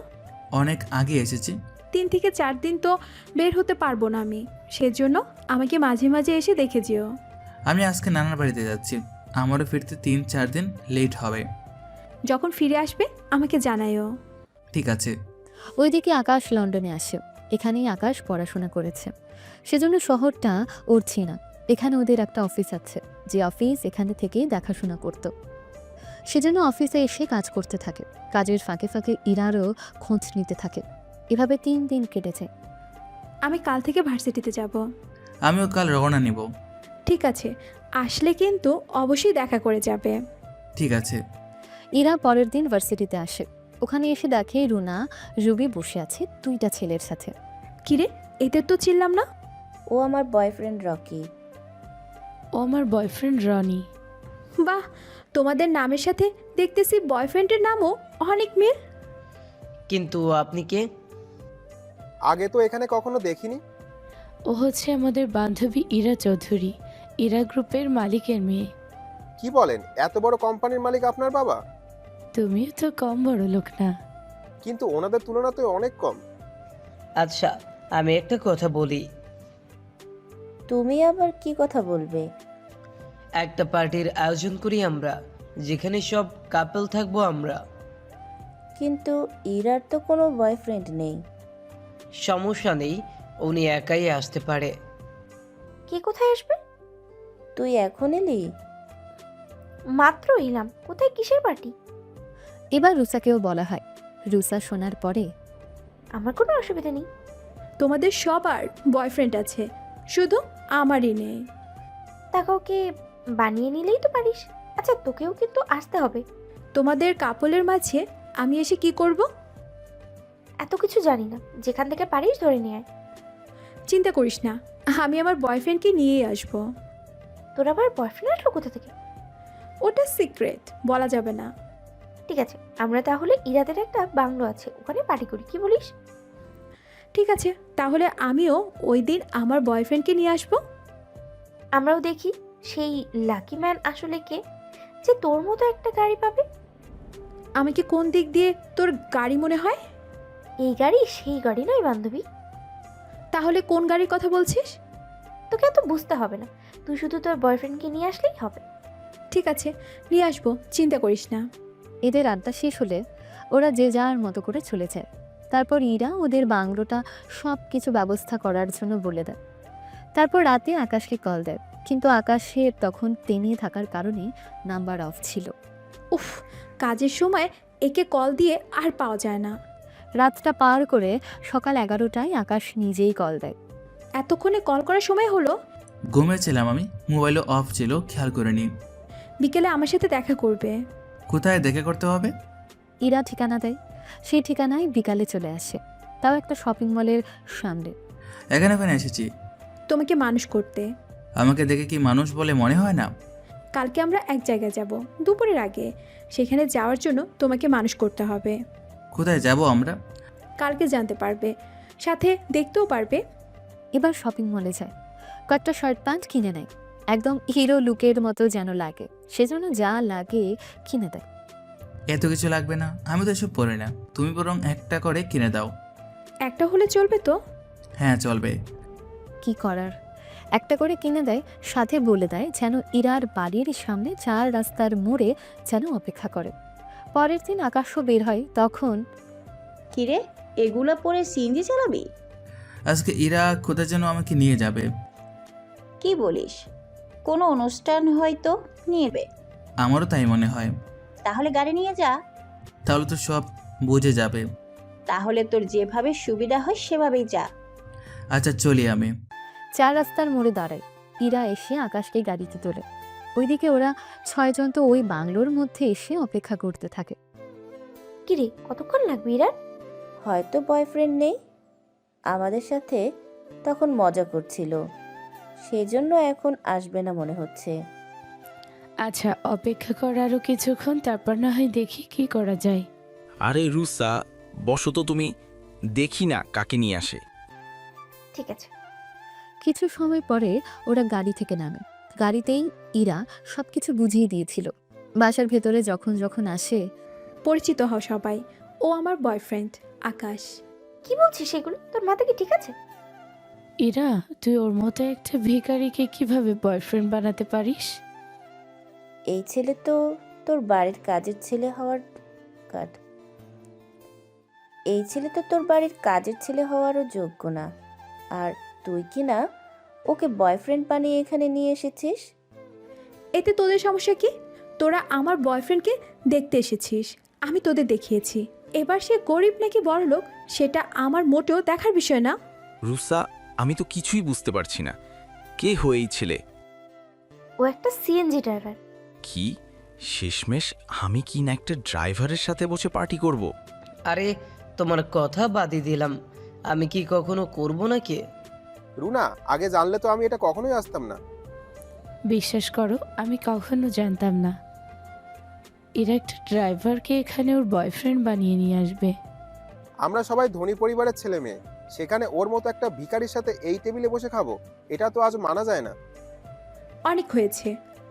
[SPEAKER 4] অনেক আগে এসেছি।
[SPEAKER 1] 3 থেকে 4 দিন তো বের হতে পারবো না আমি, সেজন্য আমাকে মাঝে মাঝে এসে দেখে যেও।
[SPEAKER 4] আমি আজকে নানার বাড়িতে যাচ্ছি, আমারও ফিরতে 3-4 দিন লেট হবে।
[SPEAKER 1] যখন ফিরে আসবে আমাকে জানাইও।
[SPEAKER 4] ঠিক আছে।
[SPEAKER 5] ওইদিকে আকাশ লন্ডনে আসে। এখানেই আকাশ পড়াশোনা করেছে, সেজন্য শহরটা ওর চেনা। এখানে ওদের একটা অফিস আছে, যে অফিস এখানে থেকেই দেখাশোনা করত। সেজন্য অফিসে এসে কাজ করতে থাকে। কাজের ফাঁকে ফাঁকে ইরারও খোঁজ নিতে থাকে। এভাবে 3 দিন কেটে যায়।
[SPEAKER 1] আমি কাল থেকে ভার্সিটিতে যাব।
[SPEAKER 4] আমিও কাল রওনা নিব।
[SPEAKER 1] ঠিক আছে, আসলে কিন্তু অবশ্যই দেখা করে যাবে।
[SPEAKER 4] ঠিক আছে।
[SPEAKER 5] ইরা পরের দিন ভার্সিটিতে আসে। ওখানে এসে দেখে রুনা, রুবি বসে আছে 2টা ছেলের সাথে।
[SPEAKER 1] কিরে, এদের তো চিনলাম না।
[SPEAKER 8] ও আমার বয়ফ্রেন্ড রকি।
[SPEAKER 3] ও আমার বয়ফ্রেন্ড রনি।
[SPEAKER 1] বাহ, তোমাদের নামের সাথে দেখতেছি বয়ফ্রেন্ডের নামও অনেক মিল।
[SPEAKER 11] কিন্তু আপনি কে?
[SPEAKER 12] আগে তো এখানে কখনো দেখিনি।
[SPEAKER 3] ও হচ্ছে আমাদের বান্ধবী ইরা চৌধুরী, ইরা গ্রুপের মালিকের মেয়ে।
[SPEAKER 12] কি বলেন, এত বড় কোম্পানির মালিক আপনার বাবা?
[SPEAKER 3] তুমিও তো কম বড় লোক না।
[SPEAKER 12] কিন্তু ওনাদের তুলনাতে অনেক কম।
[SPEAKER 11] আচ্ছা, আমি একটা কথা বলি।
[SPEAKER 8] তুমি আবার কি কথা বলবে?
[SPEAKER 11] একটা পার্টির আয়োজন করি আমরা, যেখানে সব কাপল থাকবো আমরা।
[SPEAKER 8] কিন্তু ইরার তো কোনো বয়ফ্রেন্ড নেই।
[SPEAKER 11] সমস্যা নেই, উনি একাই আসতে পারে।
[SPEAKER 2] কে কোথায় আসবে?
[SPEAKER 8] তুই এখন এলি?
[SPEAKER 2] মাত্র এলাম। কোথায়, কিসের পার্টি?
[SPEAKER 5] এবার রুসাকেও বলা হয়। রুসা শোনার পরে,
[SPEAKER 2] আমার কোনো অসুবিধা নেই।
[SPEAKER 1] তোমাদের সবার বয়ফ্রেন্ড আছে, শুধু আমারই নেই।
[SPEAKER 2] তা কাউকে বানিয়ে নিলেই তো পারিস। আচ্ছা, তোকেও কিন্তু আসতে হবে।
[SPEAKER 1] তোমাদের কাপলের মাঝে আমি এসে কি করব?
[SPEAKER 2] এত কিছু জানি না, যেখান থেকে পারিস ধরে নিয়ে আয়।
[SPEAKER 1] চিন্তা করিস না, আমি আমার বয়ফ্রেন্ডকে নিয়েই আসবো।
[SPEAKER 2] তোর আবার বয়ফ্রেন্ড আসলো কোথা থেকে?
[SPEAKER 1] ওটা সিক্রেট, বলা যাবে না।
[SPEAKER 2] ঠিক আছে, আমরা তাহলে ইরাদের একটা বাংলো আছে, ওখানে পার্টি করি, কি বলিস?
[SPEAKER 1] ঠিক আছে, তাহলে আমিও ওই দিন আমার বয়ফ্রেন্ডকে নিয়ে আসবো।
[SPEAKER 2] আমরাও দেখি সেই লাকি ম্যান আসলে কে, যে তোর মতো একটা গাড়ি পাবে।
[SPEAKER 1] আমাকে কোন দিক দিয়ে তোর গাড়ি মনে হয়?
[SPEAKER 2] এই গাড়ি সেই গাড়ি নয় বান্ধবী।
[SPEAKER 1] তাহলে কোন গাড়ির কথা বলছিস?
[SPEAKER 2] তোকে এত বুঝতে হবে না, তুই শুধু তোর বয়ফ্রেন্ডকে নিয়ে আসলেই হবে।
[SPEAKER 1] ঠিক আছে, নিয়ে আসবো, চিন্তা করিস না।
[SPEAKER 5] এদের আড্ডা শেষ হলে ওরা যে যার মতো করে চলে যায়। তারপর ইরা ওদের বাংলোটা সব কিছু ব্যবস্থা করার জন্য বলে দেয়। তারপর রাতে আকাশকে কল দেয়, কিন্তু আকাশের তখন ট্রেনে থাকার কারণে নাম্বার অফ ছিল।
[SPEAKER 1] উফ, কাজের সময় একে কল দিয়ে আর পাওয়া যায় না।
[SPEAKER 5] রাতটা পার করে সকাল 11টায় আকাশ নিজেই কল দেয়।
[SPEAKER 1] এতক্ষণে কল করার সময় হলো?
[SPEAKER 4] ঘুমিয়েছিলাম আমি, মোবাইলও অফ ছিল, খেয়াল করিনি।
[SPEAKER 1] বিকেলে আমার সাথে দেখা করবে।
[SPEAKER 4] কোথায় দেখে করতে হবে?
[SPEAKER 5] ইরা ঠিকানা দেয়, সেই ঠিকানায় বিকালে চলে আসে, তাও একটা শপিং মলের সামনে।
[SPEAKER 4] এখানে ওখানে এসেছি।
[SPEAKER 1] তোমাকে মানুষ করতে।
[SPEAKER 4] আমাকে দেখে কি মানুষ বলে মনে হয় না?
[SPEAKER 1] কালকে আমরা এক জায়গায় যাব, দুপুরের আগে। সেখানে যাওয়ার জন্য তোমাকে মানুষ করতে হবে।
[SPEAKER 4] কোথায় যাব আমরা?
[SPEAKER 1] কালকে জানতে পারবে, সাথে দেখতেও পারবে।
[SPEAKER 5] এবার শপিং মলে যায়, কয়েকটা শার্ট প্যান্ট কিনে নেয়, একদম হিরো লুকের মতো যেন লাগে, সেজন্য যা লাগে কিনে দেয়।
[SPEAKER 4] এত কিছু লাগবে না, আমি তো এসব পড়ি না, তুমি বরং একটা করে কিনে দাও।
[SPEAKER 1] একটা হলে চলবে তো?
[SPEAKER 4] হ্যাঁ চলবে।
[SPEAKER 5] কি করার, একটা করে কিনে দেয়, সাথে বলে দেয় যেন ইরার বাড়ির সামনে 4 রাস্তার মোড়ে যেন অপেক্ষা করে। পরের দিন আকাশও বের হয়, তখন
[SPEAKER 8] কিরে, এগুলা পরে সিএনজি চালাবি?
[SPEAKER 4] আজকে ইরা কোথায় যেন আমাকে নিয়ে যাবে।
[SPEAKER 8] কি বলিস? কোনো অনুষ্ঠান হয়তো নিয়েবে।
[SPEAKER 4] আমারও তাই মনে হয়।
[SPEAKER 8] তাহলে গাড়ি নিয়ে যা।
[SPEAKER 4] তাহলে তো সব বুঝে যাবে।
[SPEAKER 8] তাহলে তোর যেভাবে সুবিধা হয় সেভাবেই যা।
[SPEAKER 4] আচ্ছা চলি আমি।
[SPEAKER 5] 4 রাস্তার মোড়ে দাঁড়ায়, ইরা এসে আকাশকে গাড়িতে তোলে। ওইদিকে ওরা 6 জন তো ওই বাংলোর মধ্যে এসে অপেক্ষা করতে থাকে।
[SPEAKER 2] কিরে, কতক্ষণ লাগবে ইরার?
[SPEAKER 13] হয়তো বয়ফ্রেন্ড নেই, আমাদের সাথে তখন মজা করছিল, সেজন্য এখন আসবে না মনে হচ্ছে।
[SPEAKER 3] আচ্ছা, অপেক্ষা কর আরও কিছুক্ষণ, তারপর না হয় দেখি কি করা যায়।
[SPEAKER 14] আরে রুসা, বসো তো তুমি, দেখি না কাকে নিয়ে আসে।
[SPEAKER 2] ঠিক আছে।
[SPEAKER 5] কিছু সময় পরে ওরা গাড়ি থেকে নামে। গাড়িতেই ইরা সবকিছু বুঝিয়ে দিয়েছিল। বাসার ভেতরে যখন যখন আসে,
[SPEAKER 1] পরিচিত হও সবাই, ও আমার বয়ফ্রেন্ড আকাশ।
[SPEAKER 2] কি বলছিস সেগুলো? তোর মাথা কি ঠিক আছে?
[SPEAKER 3] ইরা, তুই ওর মতো একটা ভিখারিকে কিভাবে বয়ফ্রেন্ড বানাতে পারিস?
[SPEAKER 13] এই ছেলে তো তোর বাড়ির কাজের ছেলে হওয়ার এই ছেলে তো তোর বাড়ির কাজের ছেলে হওয়ারও যোগ্য না, আর তুই কি না ওকে বয়ফ্রেন্ড বানিয়ে এখানে নিয়ে এসেছিস।
[SPEAKER 1] এতে তোদের সমস্যা কি? তোরা আমার বয়ফ্রেন্ডকে দেখতে এসেছিস, আমি তোদের দেখিয়েছি। এবার সে গরিব নাকি বড়লোক সেটা আমার মোটেও দেখার বিষয় না।
[SPEAKER 14] রুসা, আমি তো কিছুই বুঝতে পারছি না, কে হয়ে এই ছেলে?
[SPEAKER 2] ও একটা সিএনজি ড্রাইভার।
[SPEAKER 14] কি শেষমেশ আমি কি না একটা ড্রাইভারের সাথে বসে পার্টি করব?
[SPEAKER 11] আরে তোমার কথা বাদই দিলাম, আমি কি কখনো করব নাকি?
[SPEAKER 12] রুনা, আগে জানলে তো আমি এটা কখনোই আসতাম না।
[SPEAKER 3] বিশ্বাস করো, আমি কখনো জানতাম না এরা একটা ড্রাইভারকে এখানে ওর বয়ফ্রেন্ড বানিয়ে নিয়ে আসবে।
[SPEAKER 12] আমরা সবাই ধনী পরিবারের ছেলে মেয়ে, সেখানে ওর মতো একটা ভিখারির সাথে এই টেবিলে বসে খাবো, এটা তো আজ মানা যায় না।
[SPEAKER 1] অনেক হয়েছে,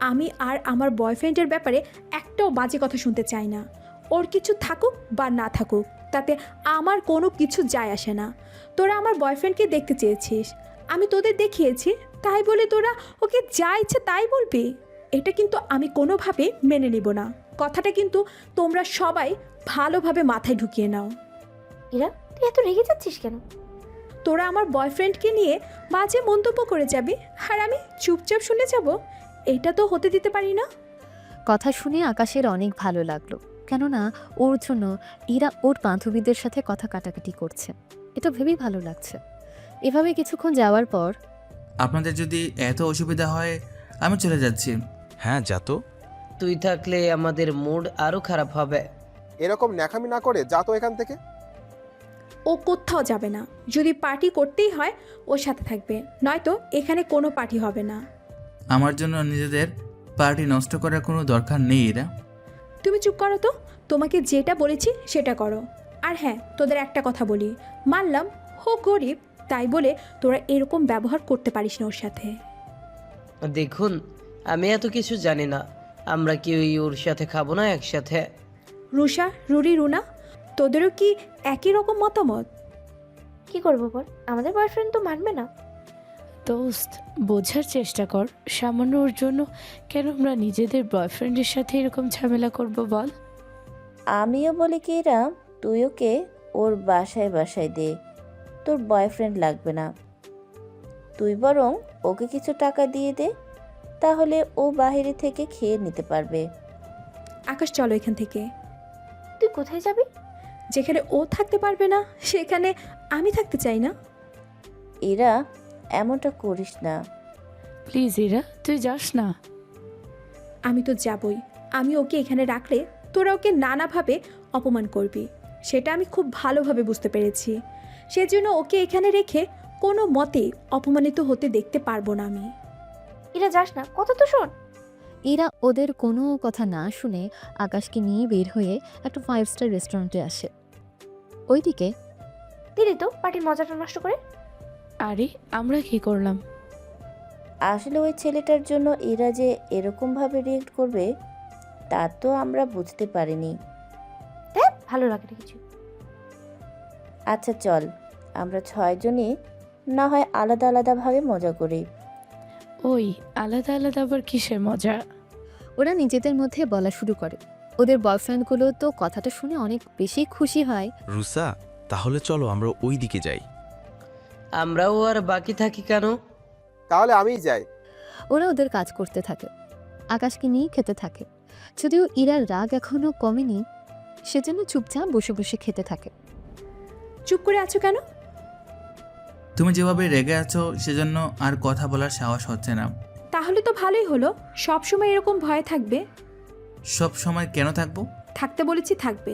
[SPEAKER 1] আমি আর আমার বয়ফ্রেন্ডের ব্যাপারে একটাও বাজে কথা শুনতে চাই না। ওর কিছু থাকুক বা না থাকুক, তাতে আমার কোনো কিছু যায় আসে না। তোরা আমার বয়ফ্রেন্ডকে দেখতে চেয়েছিস, আমি তোদের দেখিয়েছি, তাই বলে তোরা ওকে যা ইচ্ছে তাই বলবি? এটা কিন্তু আমি কোনোভাবে মেনে নিব না। কথাটা কিন্তু তোমরা সবাই ভালোভাবে মাথায় ঢুকিয়ে নাও।
[SPEAKER 2] ইরা, তুই এত রেগে যাচ্ছিস কেন?
[SPEAKER 1] তোরা আমার বয়ফ্রেন্ডকে নিয়ে বাজে মন্তব্য করে যাবি আর আমি চুপচাপ শুনে যাব? এটা তো হতে দিতে পারি না।
[SPEAKER 5] কথা শুনে আকাশের অনেক ভালো লাগলো, কেননা ওর জন্য ইরা ওর বান্ধবীদের সাথে কথা কাটাকাটি করছে। এটা ভেবেই ভালো লাগছে। এভাবে কিছুক্ষণ যাওয়ার পর,
[SPEAKER 4] আপনাদের যদি এত অসুবিধা হয় আমি চলে যাচ্ছি।
[SPEAKER 14] হ্যাঁ যা তো।
[SPEAKER 11] তুই থাকলে আমাদের মুড আরো খারাপ হবে।
[SPEAKER 12] এরকম ন্যাকামি না করে যা তো এখান থেকে।
[SPEAKER 1] ও কোথাও যাবে না। যদি পার্টি করতেই হয় ওর সাথে থাকবে, নয়তো এখানে কোনো পার্টি হবে না।
[SPEAKER 4] আমার জন্য নিজেদের পার্টি নষ্ট করার কোনো দরকার নেই এরা।
[SPEAKER 1] তুমি চুপ করো তো, তোমাকে যেটা বলেছি সেটা করো। আর হ্যাঁ, তোদের একটা কথা বলি, মানলাম ও গরিব, তাই বলে তোরা এরকম ব্যবহার করতে পারিস না ওর সাথে।
[SPEAKER 11] দেখুন, আমি এত কিছু জানি না। আমরা কি ওর সাথে খাবো না একসাথে?
[SPEAKER 1] রুষা, রুরি, রুনা, তোদেরও কি একই রকম মতামত?
[SPEAKER 2] কি করবো বল, আমাদের বয়ফ্রেন্ড তো মানবে না।
[SPEAKER 3] দোস্ত, বোঝার চেষ্টা কর। সামান্য ওর জন্য কেন আমরা নিজেদের বয়ফ্রেন্ডের সাথে এরকম ঝামেলা করব বল?
[SPEAKER 13] আমিও বলি কি এরা, তুই ওকে ওর বাসায় বাসায় দে, তোর বয়ফ্রেন্ড লাগবে না। তুই বরং ওকে কিছু টাকা দিয়ে দে, তাহলে ও বাইরে থেকে খেয়ে নিতে পারবে।
[SPEAKER 1] আকাশ, চলো এখান থেকে।
[SPEAKER 2] তুই কোথায় যাবি?
[SPEAKER 1] যেখানে ও থাকতে পারবে না সেখানে আমি থাকতে চাই না।
[SPEAKER 13] এরা, এমনটা করিস না।
[SPEAKER 3] প্লিজ ইরা, তুই যাস না।
[SPEAKER 1] আমি তো যাবই। আমি ওকে এখানে রাখলে তোরা ওকে নানাভাবে অপমান করবি, সেটা আমি খুব ভালোভাবে বুঝতে পেরেছি। সেজন্য ওকে এখানে রেখে কোনো মতেই অপমানিত হতে দেখতে পারবো না আমি।
[SPEAKER 2] এরা যাস না, কথা তো শোন।
[SPEAKER 5] এরা ওদের কোনো কথা না শুনে আকাশকে নিয়ে বের হয়ে একটা 5 স্টার রেস্টুরেন্টে আসে। ওইদিকে
[SPEAKER 2] দিদি তো পার্টির মজাটা নষ্ট করে।
[SPEAKER 3] আরে আমরা কি করলাম?
[SPEAKER 13] আসলে ওই ছেলেটার জন্য এরা যে এরকমভাবে রিয়েক্ট করবে তা তো আমরা বুঝতে পারিনি।
[SPEAKER 2] দেখ, ভালো লাগে না কিছু।
[SPEAKER 13] আচ্ছা চল, আমরা 6 জনই না হয় আলাদা আলাদাভাবে মজা করি।
[SPEAKER 3] ওই আলাদা আলাদা আবার কিসের মজা?
[SPEAKER 5] ওরা নিজেদের মধ্যে বলা শুরু করে। ওদের বয়ফ্রেন্ডগুলো তো কথাটা শুনে অনেক বেশি খুশি হয়।
[SPEAKER 14] রুসা, তাহলে চলো আমরা ওই দিকে যাই।
[SPEAKER 11] আমরাও আর বাকি থাকি কেন?
[SPEAKER 12] তাহলে আমিই যাই।
[SPEAKER 5] ওরা ওদের কাজ করতে থাকে, আকাশকে নিয়ে খেতে থাকে। যদিও ইরার রাগ এখনো কমেনি, সেজন্য চুপচাপ বসে বসে খেতে থাকে।
[SPEAKER 1] চুপ করে আছো কেন?
[SPEAKER 4] তুমি যেভাবে রেগে আছো সেজন্য আর কথা বলার সাহস হচ্ছে না।
[SPEAKER 1] তাহলে তো ভালোই হলো, সব সময় এরকম ভয় থাকবে?
[SPEAKER 4] সব সময় কেন থাকবো?
[SPEAKER 1] থাকতে বলেছি থাকবে।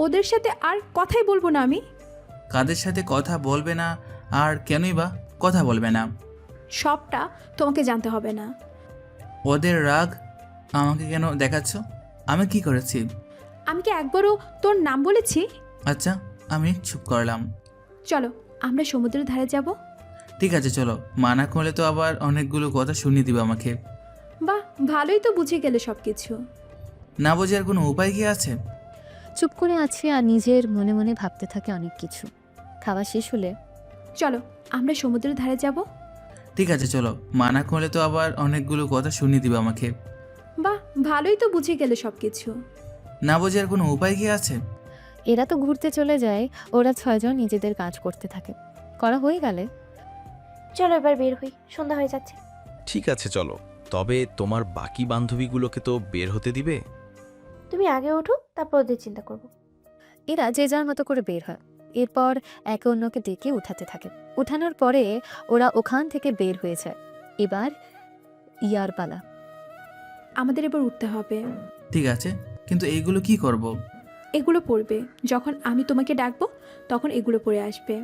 [SPEAKER 1] ওদের সাথে আর কথাই বলবো না আমি।
[SPEAKER 4] কাদের সাথে কথা বলবে না আর কেনই বা কথা বলবে না?
[SPEAKER 1] সবটা তোমাকে জানতে হবে না।
[SPEAKER 4] ওদের রাগ আমাকে কেন দেখাচ্ছ? আমি কি করেছি?
[SPEAKER 1] আমি কি একবারও তোর নাম বলেছি?
[SPEAKER 4] আচ্ছা, আমি চুপ করলাম।
[SPEAKER 1] চলো আমরা সমুদ্রের ধারে যাব।
[SPEAKER 4] ঠিক আছে চলো, মানা করলে তো আবার অনেকগুলো কথা শুনিয়ে দিবে আমাকে।
[SPEAKER 1] বাহ, ভালোই তো বুঝে গেলে সব কিছু।
[SPEAKER 4] না বোঝে আর কোনো উপায় কি আছে?
[SPEAKER 5] চুপ করে আছে আর নিজের মনে মনে ভাবতে থাকে অনেক কিছু। খাওয়া শেষ হলে
[SPEAKER 1] চলো আমরা সমুদ্রের ধারে যাব।
[SPEAKER 4] ঠিক আছে চলো, মানা করলে তো আবার অনেকগুলো কথা শুনিয়ে দিবে আমাকে।
[SPEAKER 1] বাহ, ভালোই তো বুঝে গেলে সব কিছু।
[SPEAKER 4] না বোঝে আর কোনো উপায় কি আছে?
[SPEAKER 5] এরা তো ঘুরতে চলে যায়, ওরা 6 জন নিজেদের কাজ করতে থাকে। করা হয়ে গেলে
[SPEAKER 2] চলো এবার বের হই, সন্ধ্যা হয়ে যাচ্ছে।
[SPEAKER 14] ঠিক আছে চলো, তবে তোমার বাকি বান্ধবীগুলোকে তো বের হতে দিবে?
[SPEAKER 2] তুমি আগে ওঠো, তারপর ওদের চিন্তা করবো।
[SPEAKER 5] এরা যে যার মতো করে বের হয়। এরপর একে অন্যকে ডেকে উঠাতে থাকে। উঠানোর পরে ওরা ওখান থেকে বের হয়ে যায়। এবার ইয়ার পালা।
[SPEAKER 1] আমাদের এবার উঠতে হবে।
[SPEAKER 4] ঠিক আছে, কিন্তু এইগুলো কি করব?
[SPEAKER 1] এগুলো পড়বে, যখন আমি তোমাকে ডাকবো তখন এগুলো পড়ে আসবে।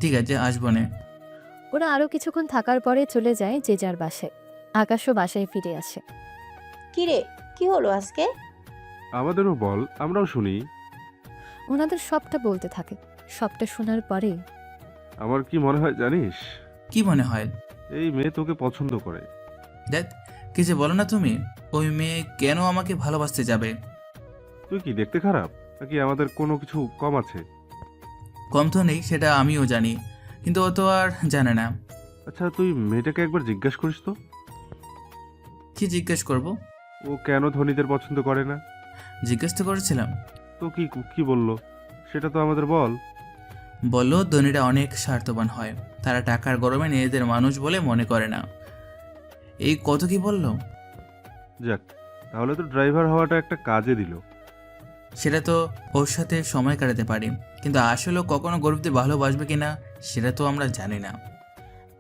[SPEAKER 4] ঠিক আছে, আসবো না।
[SPEAKER 5] ওরা আরও কিছুক্ষণ থাকার পরে চলে যায় যে যার বাসায়। আকাশও বাসায় ফিরে আসে।
[SPEAKER 8] কিরে, কি হলো আজকে?
[SPEAKER 7] আমাদেরও বল, আমরাও শুনি।
[SPEAKER 5] ওনাদের সবটা বলতে থাকে। সবটা শোনার পরে
[SPEAKER 7] আমার কি মনে হয় জানিস?
[SPEAKER 4] কি মনে হয়?
[SPEAKER 7] এই মেয়ে তোকে পছন্দ করে।
[SPEAKER 4] দেখ, কিছু বলো না তুমি। ওই মেয়ে কেন আমাকে ভালোবাসতে যাবে?
[SPEAKER 7] তুই কি দেখতে খারাপ, নাকি আমাদের কোনো কিছু কম আছে?
[SPEAKER 4] কম তো নেই, সেটা আমিও জানি, কিন্তু ও তো আর জানে না।
[SPEAKER 7] আচ্ছা, তুই মেয়েটাকে একবার জিজ্ঞেস করিস তো।
[SPEAKER 4] কি জিজ্ঞেস করব?
[SPEAKER 7] ও কেন ধনীদের পছন্দ করে না?
[SPEAKER 4] জিজ্ঞেস তো করেছিলাম।
[SPEAKER 7] তো কি কি বললো সেটা তো আমাদের বল।
[SPEAKER 4] বললো ধনীরা অনেক স্বার্থবান হয়, তারা টাকার গরমে নিজেদের মানুষ বলে মনে করে না। এই কত কি বললো।
[SPEAKER 7] যাক, তাহলে তো ড্রাইভার হওয়াটা একটা কাজে দিল।
[SPEAKER 4] সেটা তো ওর সাথে সময় কাটাতে পারি, কিন্তু আসলে কখনো গরিবদের ভালোবাসবে কিনা সেটা তো আমরা জানি না।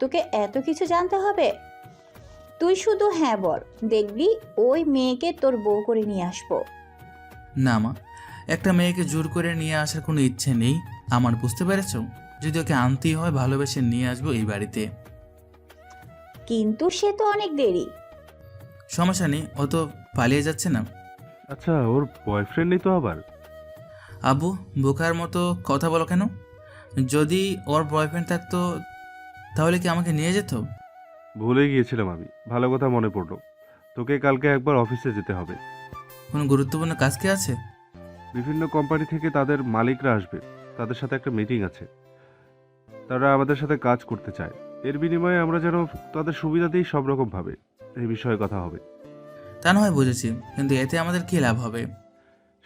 [SPEAKER 8] তোকে এত কিছু জানতে হবে? তুই শুধু হ্যাঁ বল, দেখবি ওই মেয়েকে তোর বউ করে নিয়ে আসবো।
[SPEAKER 4] না মা, একটা মেয়েকে জোর করে নিয়ে আসার কোনো ইচ্ছে নেই। আমার, বুঝতে পেরেছ? যদি ওকে আনতেই হয় ভালোবেসে নিয়ে আসবো এই বাড়িতে।
[SPEAKER 8] কিন্তু সে তো অনেক দেরি।
[SPEAKER 4] সমস্যা নেই, ও তো পালিয়ে যাচ্ছে না।
[SPEAKER 7] আচ্ছা, ওর বয়ফ্রেন্ড নেই তো আবার?
[SPEAKER 4] আব্বু, বোকার মতো কথা বলো কেন? যদি ওর বয়ফ্রেন্ড থাকতো তাহলে কি আমাকে নিয়ে যেত?
[SPEAKER 7] ভুলে গিয়েছিলাম আমি, ভালো কথা মনে পড়লো। তোকে কালকে একবার অফিসে যেতে হবে।
[SPEAKER 4] কোনো গুরুত্বপূর্ণ কাজ কি আছে?
[SPEAKER 7] বিভিন্ন কোম্পানি থেকে তাদের মালিকরা আসবে, তাদের সাথে একটা মিটিং আছে। তারা আমাদের সাথে কাজ করতে চায়, এর বিনিময়ে আমরা যেন তাদের সুবিধা দিই সব রকমভাবে। এই বিষয়ে কথা হবে।
[SPEAKER 4] তা না হয় বুঝেছি, কিন্তু এতে আমাদের কি লাভ হবে?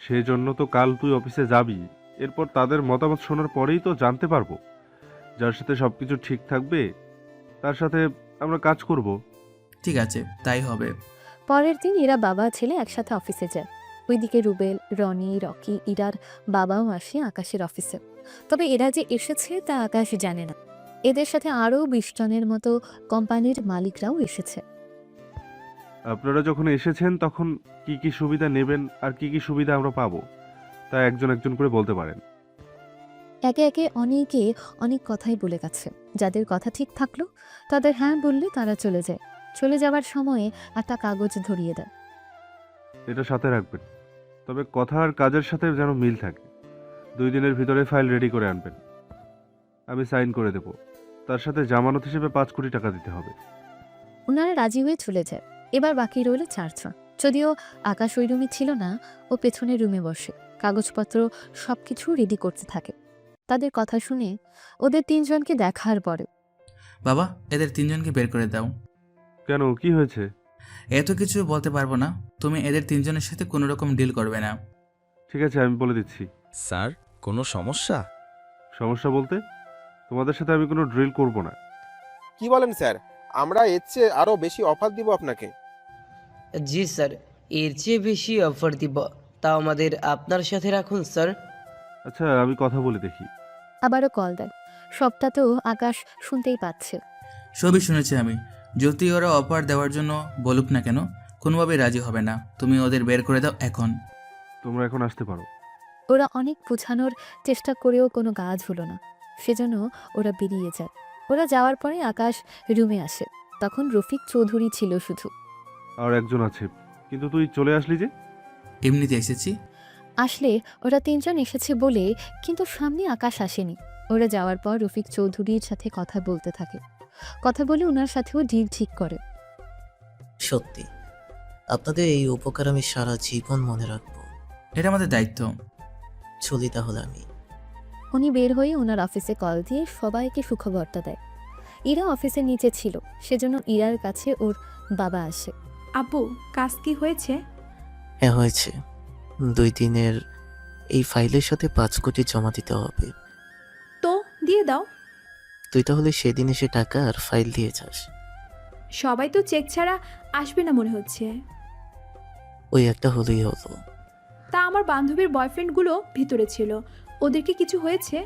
[SPEAKER 7] সেই জন্য তো কাল তুই অফিসে যাবি। এরপর তাদের মতামত শোনার পরেই তো জানতে পারবো যার সাথে সবকিছু ঠিক থাকবে তার সাথে আমরা কাজ করব।
[SPEAKER 4] ঠিক আছে, তাই হবে।
[SPEAKER 5] পরের দিন ইরা বাবা ছেলে একসাথে অফিসে যায়। ওইদিকে রুবেল, রনি, রকি, ইরার বাবাও আসে আকাশের অফিসে। তবে এরা যে এসেছে তা আকাশ জানে না। এদের সাথে আরও 20 জনের মতো কোম্পানির মালিকরাও এসেছে।
[SPEAKER 7] আপনারা যখন এসেছেন তখন কি কি সুবিধা নেবেন আর কি কি সুবিধা আমরা পাবো তা একজন একজন করে বলতে পারেন।
[SPEAKER 5] একে একে অনেকে অনেক কথাই বলে গেছে। যাদের কথা ঠিক থাকলো তাদের হ্যাঁ বললে তারা চলে যায়। চলে যাওয়ার সময়ে একটা কাগজ ধরিয়ে দেয়।
[SPEAKER 7] এটা সাথে রাখবেন, তবে কথা আর কাজের সাথে যেন মিল থাকে। 2 দিনের ভিতরে ফাইল রেডি করে আনবেন, আমি সাইন করে দেব। তার সাথে জামানত হিসেবে 5 কোটি টাকা দিতে হবে।
[SPEAKER 5] ওনারা রাজি হয়ে চলে যায়। এবার বাকি রইল 4 জন। যদিও আকাশ ওই রুমে ছিল না, ও পেছনের রুমে বসে কাগজপত্র সবকিছু রেডি করতে থাকে। তাদের কথা শুনে ওদের 3 জনকে দেখার পরে,
[SPEAKER 4] বাবা, এদের 3 জনকে বের করে দাও।
[SPEAKER 7] কেন, কি হয়েছে?
[SPEAKER 4] এত কিছু বলতে পারবো না। তুমি এদের 3 জনের সাথে কোনো রকম ডিল করবে না।
[SPEAKER 7] ঠিক আছে, আমি বলে দিচ্ছি।
[SPEAKER 14] স্যার, কোনো সমস্যা?
[SPEAKER 7] সমস্যা বলতে? তোমাদের সাথে আমি কোনো ড্রিল করব না।
[SPEAKER 12] কি বলেন স্যার? আমরা এর চেয়ে আরো বেশি অফার দিব আপনাকে।
[SPEAKER 11] জি স্যার, এর চেয়ে বেশি অফার দিব, তাও আমাদের আপনার সাথে রাখুন স্যার।
[SPEAKER 7] আচ্ছা, আমি কথা বলে দেখি।
[SPEAKER 5] আবারও কল দেয়। সবটা তো আকাশ শুনতেই পাচ্ছে।
[SPEAKER 4] সবই শুনেছি আমি। যদি ওরা অফার দেওয়ার জন্য বলুক না কেন, কোনোভাবেই রাজি হবে না। তুমি ওদের বের করে দাও এখন।
[SPEAKER 7] তোমরা এখন আসতে পারো।
[SPEAKER 5] ওরা অনেক বোঝানোর চেষ্টা করেও কোনো কাজ হলো না, সেজন্য ওরা বেরিয়ে যায়। ওরা যাওয়ার পরে আকাশ রুমে আসে। তখন রফিক চৌধুরী ছিল শুধু।
[SPEAKER 7] আর একজন আছে, কিন্তু তুই চলে আসলি যে?
[SPEAKER 4] এমনিতে এসেছি।
[SPEAKER 5] আসলে ওরা 3 জন এসেছে বলে, কিন্তু সামনে আকাশ আসেনি। ওরা যাওয়ার পর রফিক চৌধুরীর সাথে কথা বলতে থাকে। কথা বলে ওনার সাথেও ডিল ঠিক করে।
[SPEAKER 9] সত্যি আপনাদের এই উপকার আমি সারা জীবন মনে রাখবো।
[SPEAKER 4] এটা আমাদের দায়িত্ব।
[SPEAKER 9] চলি তাহলে আমি।
[SPEAKER 5] উনি বের হয়ে ওনার অফিসে কল দিয়ে সবাইকে সুখবরটা দেয়। ইরা অফিসের নিচে ছিল, সেজন্য ইরার কাছে ওর বাবা আসে।
[SPEAKER 1] আব্বু, কাজ কি হয়েছে?
[SPEAKER 9] হ্যাঁ হয়েছে। 2 দিনের এই ফাইলের সাথে 5 কোটি জমা দিতে হবে।
[SPEAKER 1] তো দিয়ে দাও।
[SPEAKER 9] তুই তাহলে সেদিন এসে টাকা আর ফাইল দিয়ে যাস।
[SPEAKER 1] সবাই তো চেক ছাড়া আসবে না মনে হচ্ছে।
[SPEAKER 9] ওই একটা হলেই হলো।
[SPEAKER 1] তা আমার বান্ধবীর বয়ফ্রেন্ডগুলো ভিতরে ছিল, ওদেরকে কিছু হয়েছে?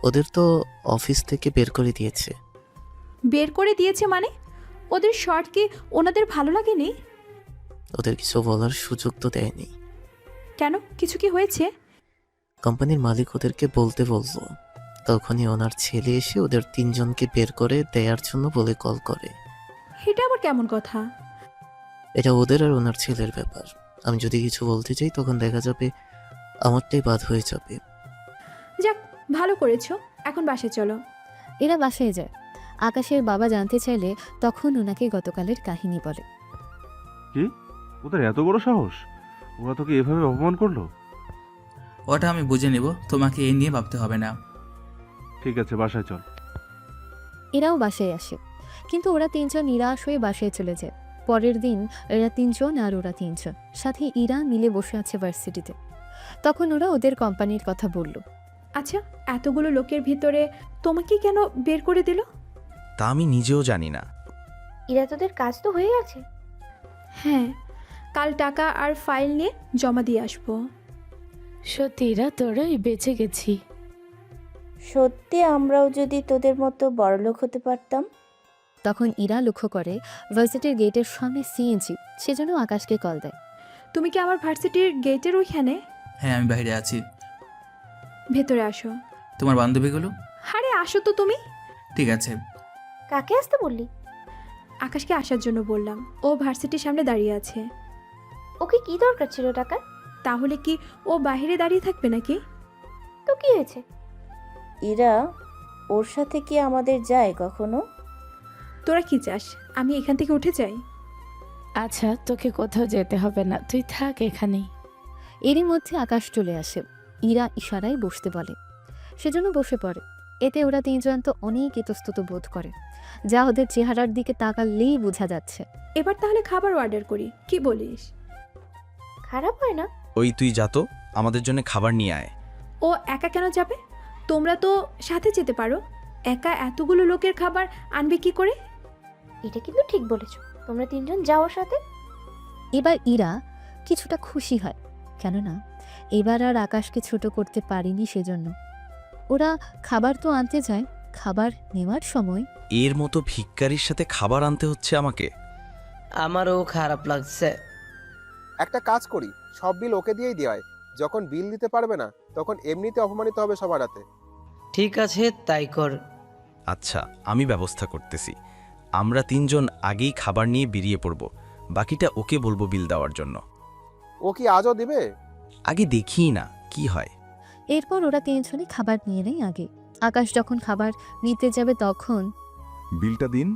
[SPEAKER 9] ওদের তো অফিস থেকে বের করে দিয়েছে।
[SPEAKER 1] বের করে দিয়েছে মানে? ওদের শর্ট কি ওনাদের ভালো লাগেনি?
[SPEAKER 9] ওদের কিছু বলার সুযোগ তো দেয়নি।
[SPEAKER 1] কেন, কিছু কি হয়েছে?
[SPEAKER 9] কোম্পানির মালিক ওদেরকে বলতে বললো, তখনই ওনার ছেলে এসে ওদের 3 জনকে বের করে দেওয়ার জন্য বলে কল করে।
[SPEAKER 1] এটা আবার কেমন কথা?
[SPEAKER 9] এটা ওদের আর ওনার ছেলের ব্যাপার। আমি যদি কিছু বলতে চাই তখন দেখা যাবে আমারটাই বাদ হয়ে যাবে।
[SPEAKER 1] যাক, ভালো করেছো। এখন বাসায় চলো।
[SPEAKER 5] এরা বাসায় যায়। আকাশের বাবা জানতে চাইলে তখন ওনাকে গতকালের কাহিনী বলে।
[SPEAKER 7] কি, ওদের এত বড় সাহস? ওরা তোকে এভাবে অপমান করলো?
[SPEAKER 4] ওটা আমি বুঝে নিব, তোমাকে এই নিয়ে ভাবতে হবে না।
[SPEAKER 7] ঠিক আছে, বাসায় চল।
[SPEAKER 5] এরাও বাসায় আসে, কিন্তু ওরা 3 জন নিরাশ হয়ে বাসায় চলে যায়। পরের দিন এরা 3 জন আর ওরা 3 জন সাথে ইরা মিলে বসে আছে ভার্সিটিতে। তখন ওরা ওদের কোম্পানির কথা বলল।
[SPEAKER 1] আচ্ছা, এতগুলো লোকের ভিতরে তোমাকে কেন বের করে দিল?
[SPEAKER 14] তা আমি নিজেও জানি না।
[SPEAKER 2] ইরা তোদের কাজ তো হয়ে গেছে।
[SPEAKER 1] হ্যাঁ, কাল টাকা আর ফাইল নিয়ে জমা দিয়ে আসবো।
[SPEAKER 3] সত্যি ইরা, তোরাই বেঁচে গেছি।
[SPEAKER 13] সত্যি আমরাও যদি তোদের মতো বড়লোক হতে পারতাম।
[SPEAKER 5] তখন ইরা লক্ষ্য করে ভার্সিটির গেটের সামনে সিএনজি, সেজন্য আকাশকে কল দেয়।
[SPEAKER 1] তুমি কি আমার ভার্সিটির গেটের ওইখানে?
[SPEAKER 4] হ্যাঁ, আমি বাইরে আছি।
[SPEAKER 1] ভেতরে আসো।
[SPEAKER 4] তোমার বান্ধবীগুলো?
[SPEAKER 1] আরে আসো তো তুমি।
[SPEAKER 4] ঠিক আছে।
[SPEAKER 2] কাকে আসতে বললি?
[SPEAKER 1] আকাশকে আসার জন্য বললাম, ও ভার্সিটির সামনে দাঁড়িয়ে আছে।
[SPEAKER 2] ওকে কি দরকার ছিল টাকা?
[SPEAKER 1] তাহলে কি ও বাইরে দাঁড়িয়ে থাকবে নাকি?
[SPEAKER 2] তো কি হয়েছে?
[SPEAKER 13] ইরা, ওর সাথে কি আমাদের যায় কখনো?
[SPEAKER 1] তোরা কি চাস আমি এখান থেকে উঠে যাই?
[SPEAKER 3] আচ্ছা, তোকে কোথাও যেতে হবে না, তুই থাক এখানেই।
[SPEAKER 5] এরই মধ্যে আকাশ চলে আসে। ইরা ইশারায় বসতে বলে, সেজন্য বসে পড়ে। এতে ওরা তিনজন তো অনেক ইতস্তত বোধ করে, যা ওদের চেহারার দিকে তাকালেই বোঝা যাচ্ছে।
[SPEAKER 1] এবার তাহলে খাবার অর্ডার করি, কি বলিস?
[SPEAKER 2] খারাপ হয় না?
[SPEAKER 14] ওই তুই যা তো, আমাদের জন্য খাবার নিয়ে আয়।
[SPEAKER 1] ও একা কেন যাবে? তোমরা তো সাথে যেতে পারো। একা এতগুলো লোকের খাবার আনবে কি করে?
[SPEAKER 2] এটা কিন্তু ঠিক বলেছ, তোমরা তিনজন যাও ওর সাথে।
[SPEAKER 5] এবার ইরা কিছুটা খুশি হয়, কেননা এবার আর আকাশকে ছোট করতে পারিনি। সেজন্য ওরা খাবার তো আনতে যায়, খাবার নেওয়ার সময়
[SPEAKER 14] এর মতো ভিক্ষারির সাথে খাবার আনতে হচ্ছে আমাকে।
[SPEAKER 11] আমারও খারাপ লাগছে।
[SPEAKER 12] একটা কাজ করি, সব বিল ওকে দিয়েই দেওয়ায়। যখন বিল দিতে পারবে না তখন এমনিতে অপমানিত হবে সবার হাতে।
[SPEAKER 11] ঠিক আছে, তাই কর।
[SPEAKER 14] আচ্ছা, আমি ব্যবস্থা করতেছি। আমরা তিনজন আগেই খাবার নিয়ে বেরিয়ে পড়ব, বাকিটা ওকে বলবো বিল দেওয়ার জন্য।
[SPEAKER 12] ও কি আজও দিবে?
[SPEAKER 14] আগে দেখি না কি হয়।
[SPEAKER 5] এরপর ওরা তিনজনই খাবার নিয়ে নেয় আগে। আকাশ যখন খাবার নিতে যাবে তখন
[SPEAKER 15] বিলটা দিন।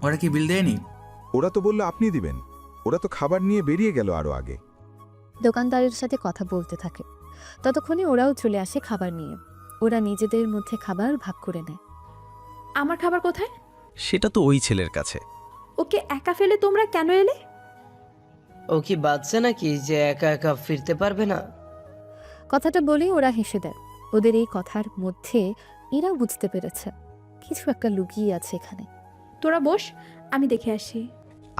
[SPEAKER 4] ওরা কি বিল দেয়নি?
[SPEAKER 15] ওরা তো বললো আপনি দিবেন। ওরা তো খাবার নিয়ে বেরিয়ে গেল আরো আগে।
[SPEAKER 5] দোকানদারের সাথে কথা বলতে থাকে। ততক্ষণে ওরাও চলে আসে খাবার নিয়ে। ওরা নিজেদের মধ্যে খাবার ভাগ করে নেয়।
[SPEAKER 1] আমার খাবার কোথায়?
[SPEAKER 14] সেটা তো ওই ছেলের কাছে।
[SPEAKER 1] ওকে একা ফেলে তোমরা কেন এলে?
[SPEAKER 11] ও কি বাচ্চা নাকি যে একা একা ফিরতে পারবে না?
[SPEAKER 5] কথাটা বলেই ওরা হেসে দেয়। ওদের এই কথার মধ্যে এরা বুঝতে পেরেছে কিছু একটা লুকিয়ে আছে এখানে।
[SPEAKER 1] তোরা বস, আমি দেখে আসি।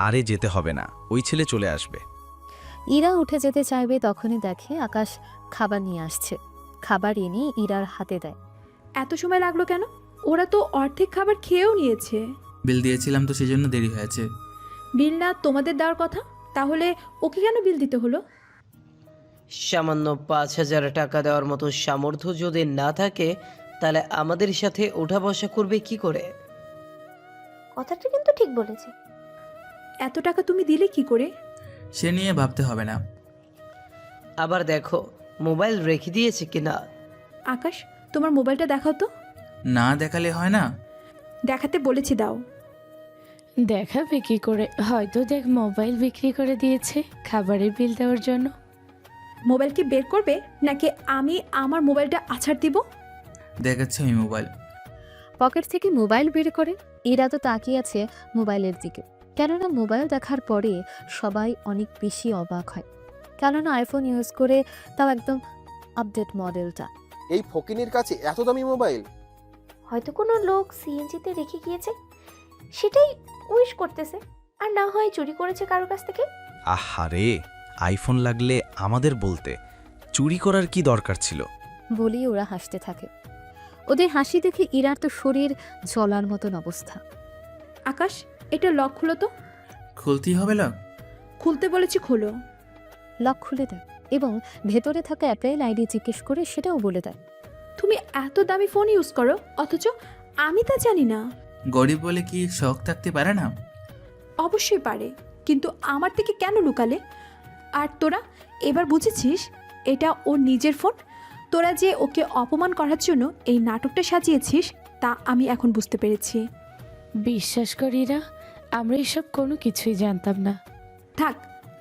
[SPEAKER 14] আরে যেতে হবে না, ওই ছেলে চলে আসবে।
[SPEAKER 5] ইরা উঠে যেতে চাইবে, তখনই দেখে আকাশ খাবার নিয়ে আসছে। খাবার এনে ইরার হাতে দেয়।
[SPEAKER 1] এত সময় লাগলো কেন? ওরা তো অর্ধেক খাবার খেয়েও নিয়েছে।
[SPEAKER 4] বিল দিয়েছিলাম তো সেজন্য দেরি হয়েছে।
[SPEAKER 1] বিল না তোমাদের দেওয়ার কথা, তাহলে ওকে কেন বিল দিতে হলো?
[SPEAKER 11] সামান্য 5,000 টাকা দেওয়ার মতো সামর্থ্য যদি না থাকে, তাহলে আমাদের সাথে ওঠা বসা করবে কি করে?
[SPEAKER 2] কথাটা কিন্তু ঠিক বলেছে।
[SPEAKER 1] এত টাকা তুমি দিলে কি করে?
[SPEAKER 4] সে নিয়ে ভাবতে হবে না।
[SPEAKER 11] আবার দেখো মোবাইল রেখে দিয়েছে কিনা।
[SPEAKER 1] আকাশ, তোমার মোবাইলটা দেখাও তো।
[SPEAKER 4] না দেখালে হয় না?
[SPEAKER 1] দেখাতে বলেছি, দাও।
[SPEAKER 3] দেখাবে কি করে? হয়তো দেখ মোবাইল বিক্রি করে দিয়েছে খাবারের বিল দেওয়ার জন্য।
[SPEAKER 1] মোবাইল কি বের করবে নাকি আমি আমার মোবাইলটা আছাড় দিব?
[SPEAKER 4] দেখাচ্ছে আমি মোবাইল।
[SPEAKER 5] পকেট থেকে মোবাইল বের করে এরা তো তাকিয়ে আছে মোবাইলের দিকে, কেননা মোবাইল দেখার পরে সবাই অনেক বেশি অবাক হয়, কেননা আইফোন ইউজ করে, তাও একদম আপডেট মডেলটা।
[SPEAKER 12] এই ফকিনির কাছে এত দামি মোবাইল?
[SPEAKER 2] হয়তো কোনো লোক সিএনজিতে রেখে গিয়েছে, সেটাই উইশ করতেছে। আর না হয় চুরি করেছে কারোর কাছ থেকে।
[SPEAKER 14] আহারে, আইফোন লাগলে আমাদের বলতে, চুরি করার কি দরকার ছিল?
[SPEAKER 5] বলেই ওরা হাসতে থাকে। ওদের হাসি দেখে ইরার তো শরীর জ্বলার মতন অবস্থা।
[SPEAKER 1] আকাশ, এটা লক খুলো তো।
[SPEAKER 4] খুলতেই হবে লক?
[SPEAKER 1] খুলতে বলেছি, খোলো।
[SPEAKER 5] লক খুলে দেয় এবং ভেতরে থাকা অ্যাপেল আইডি জিজ্ঞেস করে সেটাও বলে দেয়।
[SPEAKER 1] তুমি এত দামি ফোন ইউজ করো, অথচ আমি তা জানি না।
[SPEAKER 4] গরিব বলে কি শখ থাকতে পারে না?
[SPEAKER 1] অবশ্যই পারে, কিন্তু আমার থেকে কেন লুকালে? আর তোরা এবার বুঝেছিস এটা ওর নিজের ফোন? তোরা যে ওকে অপমান করার জন্য এই নাটকটা সাজিয়েছিস তা আমি এখন বুঝতে পেরেছি।
[SPEAKER 3] বিশ্বাস করিরা, আমরা এসব কোনো কিছুই জানতাম না।
[SPEAKER 1] থাক,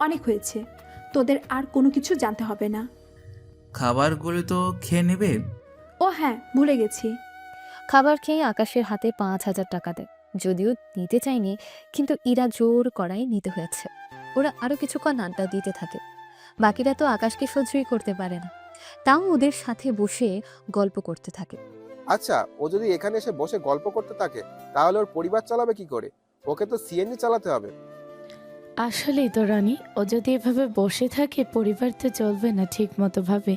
[SPEAKER 1] অনেক হয়েছে, তোদের আর কোনো কিছু জানতে হবে না।
[SPEAKER 4] খাবারগুলো তো খেয়ে নেবে।
[SPEAKER 1] ও হ্যাঁ, ভুলে গেছি।
[SPEAKER 5] খাবার খেয়ে আকাশের হাতে 5,000 টাকা দেয়। যদিও নিতে চায়নি, কিন্তু ইরা জোর করায় নিতে হয়েছে। ওরা আরও কিছুক্ষণ আড্ডা দিতে থাকে। বাকিরা তো আকাশকে সহ্যই করতে পারে না, তাও ওদের সাথে বসে গল্প করতে থাকে।
[SPEAKER 12] আচ্ছা, ও যদি এখানে এসে বসে গল্প করতে থাকে তাহলে ওর পরিবার চালাবে কি করে? ওকে তো সিএনজি চালাতে হবে।
[SPEAKER 3] আসলেই তো রানী, ও যদি এভাবে বসে থাকে পরিবার তো চলবে না ঠিক মতো ভাবে।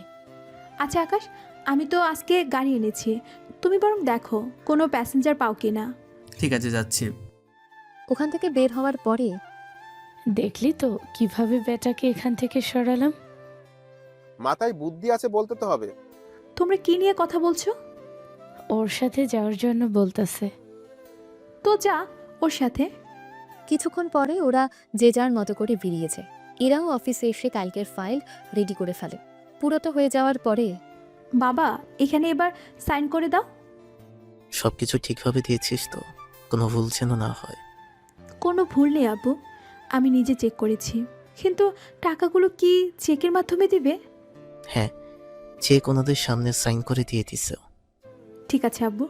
[SPEAKER 1] আচ্ছা আকাশ, আমি তো আজকে গাড়ি এনেছি, তুমি বরং দেখো কোনো প্যাসেঞ্জার পাও কি না।
[SPEAKER 4] ঠিক আছে, যাচ্ছি।
[SPEAKER 5] ওখান থেকে বের হওয়ার পরে
[SPEAKER 3] দেখলি তো কিভাবে বেটাকে এখান থেকে সরালাম।
[SPEAKER 12] মাথায় বুদ্ধি আছে বলতে তো হবে।
[SPEAKER 1] তোমরা কি নিয়ে কথা বলছো?
[SPEAKER 3] ওর সাথে যাওয়ার জন্য বলতেছে।
[SPEAKER 1] তো যা ওর সাথে।
[SPEAKER 5] কিছুক্ষণ পরে ওরা যে যার মতো করে বেরিয়ে যায়। ইরাও অফিসে এসে কালকের ফাইল রেডি করে ফেলে। পুরোটা হয়ে যাওয়ার পরে
[SPEAKER 1] বাবা এখানে এবার সাইন করে দাও।
[SPEAKER 9] সব কিছু ঠিকভাবে দিয়েছিস তো? কোনো ভুল যেন না হয়।
[SPEAKER 1] কোনো ভুল নেই আব্বু, আমি নিজে চেক করেছি। কিন্তু টাকাগুলো কি চেকের মাধ্যমে দিবে?
[SPEAKER 9] হ্যাঁ, যে কোনোদের সামনে সাইন করে দিয়ে দিস।
[SPEAKER 1] ঠিক আছে আব্বু।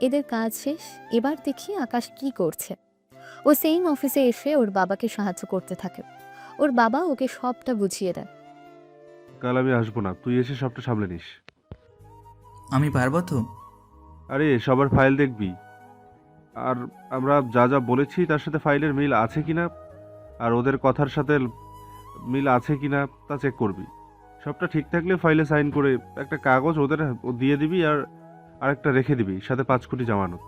[SPEAKER 5] এদের কাজ শেষ। এবার দেখি আকাশ কি করছে। ও সেম অফিসে এসে ওর বাবাকে সাহায্য করতে থাকে। ওর বাবা ওকে সবটা বুঝিয়ে দেয়।
[SPEAKER 7] কাল আমি আসবো না, তুই এসে সবটা সামলে নিস।
[SPEAKER 4] আমি পারবো তো?
[SPEAKER 7] আরে সবার ফাইল দেখবি, আর আমরা যা যা বলেছি তার সাথে ফাইলের মিল আছে কিনা, আর ওদের কথার সাথে মিল আছে কিনা তা চেক করবি। সবটা ঠিক থাকলে ফাইলে সাইন করে একটা কাগজ ওদের দিয়ে দিবি, আর আরেকটা রেখে দিবি, সাথে 5 কোটি জামানত।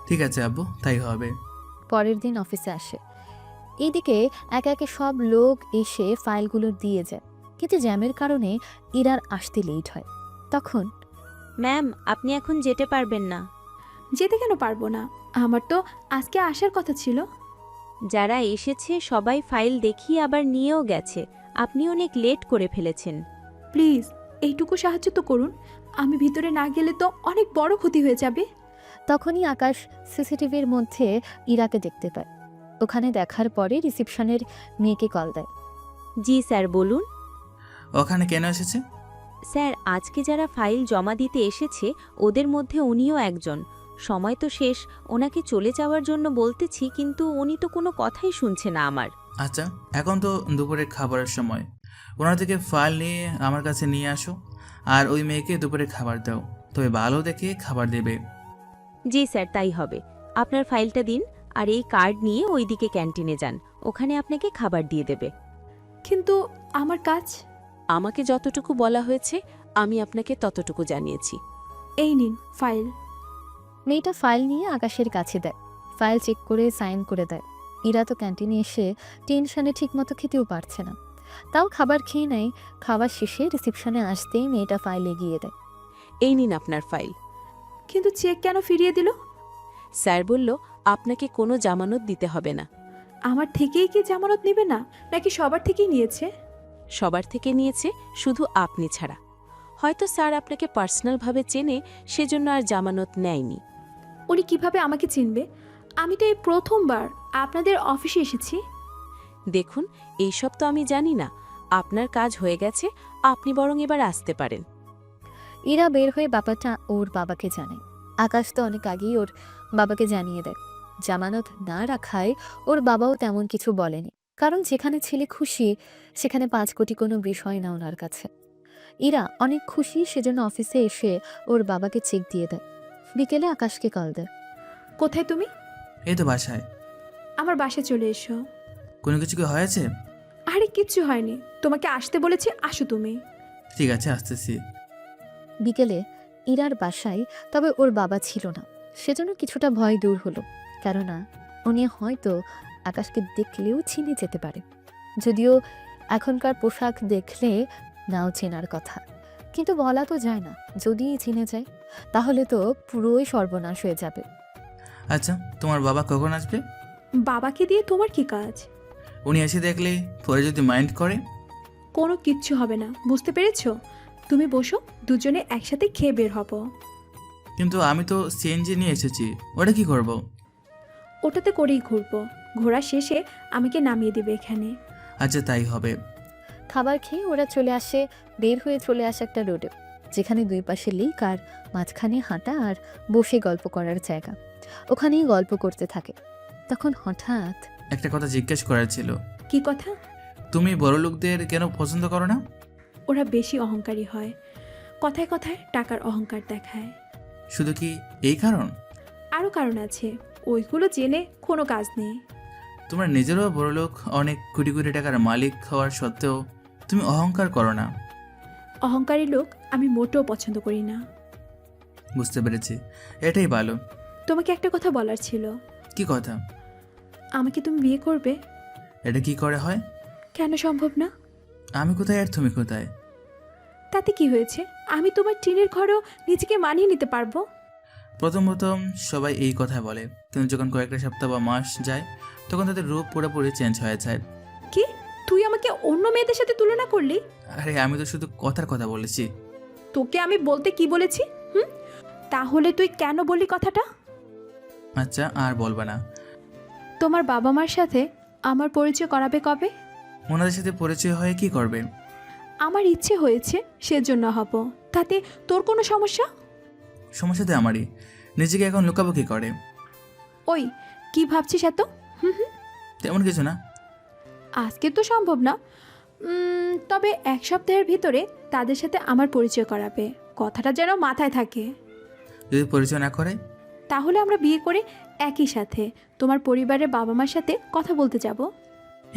[SPEAKER 4] ঠিক আছে আব্বু, তাই হবে।
[SPEAKER 5] পরের দিন অফিসে আসে। এইদিকে একে একে সব লোক এসে ফাইলগুলো দিয়ে যায়, কিন্তু জ্যামের কারণে ইরার আসতে লেট হয়। তখন
[SPEAKER 16] ম্যাম, আপনি এখন যেতে পারবেন না।
[SPEAKER 1] যেতে কেন পারবো না? আমার তো আজকে আসার কথা ছিল।
[SPEAKER 16] যারা এসেছে সবাই ফাইল দেখিয়ে আবার নিয়েও গেছে। আপনি অনেক লেট করে ফেলেছেন।
[SPEAKER 1] প্লিজ এইটুকু সাহায্য তো করুন। আমি ভিতরে না গেলে তো অনেক বড় ক্ষতি হয়ে যাবে।
[SPEAKER 5] তখনই আকাশ সিসিটিভির মধ্যে ইরাকে দেখতে পায়। ওখানে দেখার পরে রিসেপশনের মেয়েকে কল দেয়।
[SPEAKER 16] জি স্যার, বলুন।
[SPEAKER 4] ওখানে কেন এসেছে?
[SPEAKER 16] স্যার, আজকে যারা ফাইল জমা দিতে এসেছে ওদের মধ্যে উনিও একজন। সময় তো শেষ, ওনাকে চলে যাওয়ার জন্য বলতেছি, কিন্তু উনি তো কোনো কথাই শুনছে না আমার।
[SPEAKER 4] আচ্ছা, এখন তো দুপুরের খাবারের সময়। ওনার থেকে ফাইল নিয়ে আমার কাছে নিয়ে আসো, আর ওই মেয়েকে দুপুরে খাবার দাও। তবে ভালো দেখে খাবার দেবে।
[SPEAKER 16] জি স্যার, তাই হবে। আপনার ফাইলটা দিন, আর এই কার্ড নিয়ে ওইদিকে ক্যান্টিনে যান, ওখানে আপনাকে খাবার দিয়ে দেবে।
[SPEAKER 1] কিন্তু আমার কাজ?
[SPEAKER 17] আমাকে যতটুকু বলা হয়েছে আমি আপনাকে ততটুকু জানিয়েছি।
[SPEAKER 1] এই নিন ফাইল।
[SPEAKER 5] মেয়েটা ফাইল নিয়ে আকাশের কাছে দেয়। ফাইল চেক করে সাইন করে দেয়। ইরা তো ক্যান্টিনে এসে টেনশনে ঠিকমতো খেতেও পারছে না, তাও খাবার খেয়ে নেয়। খাবার শেষে রিসেপশনে আসতেই মেয়েটা ফাইল এগিয়ে দেয়।
[SPEAKER 17] এই নিন আপনার ফাইল।
[SPEAKER 1] কিন্তু চেক কেন ফিরিয়ে দিল?
[SPEAKER 17] স্যার বলল আপনাকে কোনো জামানত দিতে হবে না।
[SPEAKER 1] আমার থেকেই কি জামানত নেবে না, নাকি সবার থেকেই নিয়েছে?
[SPEAKER 17] সবার থেকে নিয়েছে, শুধু আপনি ছাড়া। হয়তো স্যার আপনাকে পার্সোনালভাবে চেনে, সেজন্য আর জামানত নেয়নি।
[SPEAKER 1] উনি কিভাবে আমাকে চিনবে? আমি তো এই প্রথমবার আপনাদের অফিসে এসেছি।
[SPEAKER 17] দেখুন, এইসব তো আমি জানি না। আপনার কাজ হয়ে গেছে, আপনি বরং এবার আসতে পারেন।
[SPEAKER 5] ইরা বের হয়ে ব্যাপারটা ওর বাবাকে জানায়। আকাশ তো অনেক আগেই ওর বাবাকে জানিয়ে দেয়। জামানত না রাখায় ওর বাবাও তেমন কিছু বলেনি, কারণ যেখানে ছেলে খুশি সেখানে 5 কোটি কোনো বিষয় না ওনার কাছে। ইরা অনেক খুশি, সেজন্য অফিসে এসে ওর বাবাকে চেক দিয়ে দেয়। বিকেলে আকাশকে কল দেয়।
[SPEAKER 1] কোথায় তুমি?
[SPEAKER 4] এই তো বাসায়।
[SPEAKER 1] আমার বাসায় চলে এসো।
[SPEAKER 4] কোনো কিছু কি হয়েছে?
[SPEAKER 1] আরে কিচ্ছু হয়নি, তোমাকে আসতে বলেছি, আসো তুমি।
[SPEAKER 4] ঠিক আছে, আসতেছি।
[SPEAKER 5] বিকেলে ইরার বাসায়, তবে ওর বাবা ছিল না, সেজন্য কিছুটা ভয় দূর হলো। কেননা উনি হয়তো আকাশকে দেখলেও চিনে যেতে পারে, যদিও এখনকার পোশাক দেখলে নাও চেনার কথা। কিন্তু বলা তো যায় না, যদি চিনে যায় তাহলে তো পুরোই সর্বনাশ হয়ে যাবে।
[SPEAKER 4] আচ্ছা, তোমার বাবা কখন আসবে?
[SPEAKER 1] বাবাকে দিয়ে তোমার কি কাজ?
[SPEAKER 4] উনি এসে দেখলে পরে যদি মাইন্ড করে?
[SPEAKER 1] কোনো কিচ্ছু হবে না, বুঝতে পেরেছো? তুমি বসো, দুজনে একসাথে খেয়ে বের হব।
[SPEAKER 4] কিন্তু আমি তো সিএনজি নিয়ে এসেছি, ওটা কি করব?
[SPEAKER 1] ওটাতে করেই ঘুরবো। ঘোরা শেষে আমাকে নামিয়ে দিবে এখানে।
[SPEAKER 4] আচ্ছা, তাই হবে।
[SPEAKER 5] খাবার খেয়ে ওরা চলে আসে, বের হয়ে চলে আসে একটা রোডে, যেখানে দুই পাশে লেক আর মাঝখানে হাঁটা আর বসে গল্প করার জায়গা। ওখানেই গল্প করতে থাকে। তখন হঠাৎ
[SPEAKER 4] একটা কথা জিজ্ঞেস করার ছিল।
[SPEAKER 1] কি কথা?
[SPEAKER 4] তুমি বড় লোকদের কেন পছন্দ করো না?
[SPEAKER 1] ওরা বেশি অহংকারী হয়, কথায় কথায় টাকার অহংকার দেখায়।
[SPEAKER 4] শুধু কি এই কারণ?
[SPEAKER 1] আরও কারণ আছে, ওইগুলো জেনে কোনো কাজ নেই।
[SPEAKER 4] তোমার নিজেরও বড় লোক, অনেক কোটি কোটি টাকার মালিক হওয়ার সত্ত্বেও তুমি অহংকার করো না।
[SPEAKER 1] অহংকারী লোক আমি মোটেও পছন্দ করি না।
[SPEAKER 4] বুঝতে পেরেছি, এটাই ভালো।
[SPEAKER 1] তোমাকে একটা কথা বলার ছিল।
[SPEAKER 4] কি কথা?
[SPEAKER 1] আমাকে তুমি বিয়ে করবে?
[SPEAKER 4] এটা কি করে হয়?
[SPEAKER 1] কেন সম্ভব না?
[SPEAKER 4] আমি কোথায় আর তুমি কোথায়?
[SPEAKER 1] তাতে কি হয়েছে? আমি তোমার টিনের ঘরেও নিজেকে মানিয়ে নিতে পারবো।
[SPEAKER 4] প্রথম প্রথম সবাই এই কথা বলে, কিন্তু যখন কয়েকটা সপ্তাহ বা মাস যায় তখন তাদের রূপ পুরোপুরি চেঞ্জ হয়ে যায়।
[SPEAKER 1] কি, তুই আমাকে অন্য মেয়েদের সাথে তুলনা করলি?
[SPEAKER 4] আরে আমি তো শুধু কথার কথা বলেছি।
[SPEAKER 1] তোকে আমি বলতে কি বলেছি? তাহলে তুই কেন বললি কথাটা?
[SPEAKER 4] আচ্ছা, আর বলবা না।
[SPEAKER 1] তোমার বাবা মার সাথে আমার পরিচয় করাবে কবে?
[SPEAKER 4] ওনাদের সাথে পরিচয় হয়ে কি করবে?
[SPEAKER 1] আমার ইচ্ছে হয়েছে, সেজন্য হব। তাতে তোর কোনো সমস্যা?
[SPEAKER 4] সমস্যা তো আমারই। নিজেকে এখন লুকাবো কি করে?
[SPEAKER 1] ওই, কি ভাবছিস এত?
[SPEAKER 4] তেমন কিছু না।
[SPEAKER 1] আজকে তো সম্ভব না, তবে 1 সপ্তাহের ভিতরে তাদের সাথে আমার পরিচয় করাবে। কথাটা যেন মাথায় থাকে।
[SPEAKER 4] যদি পরিচয় না করে?
[SPEAKER 1] তাহলে আমরা বিয়ে করে একই সাথে তোমার পরিবারের বাবা মার সাথে কথা বলতে যাব।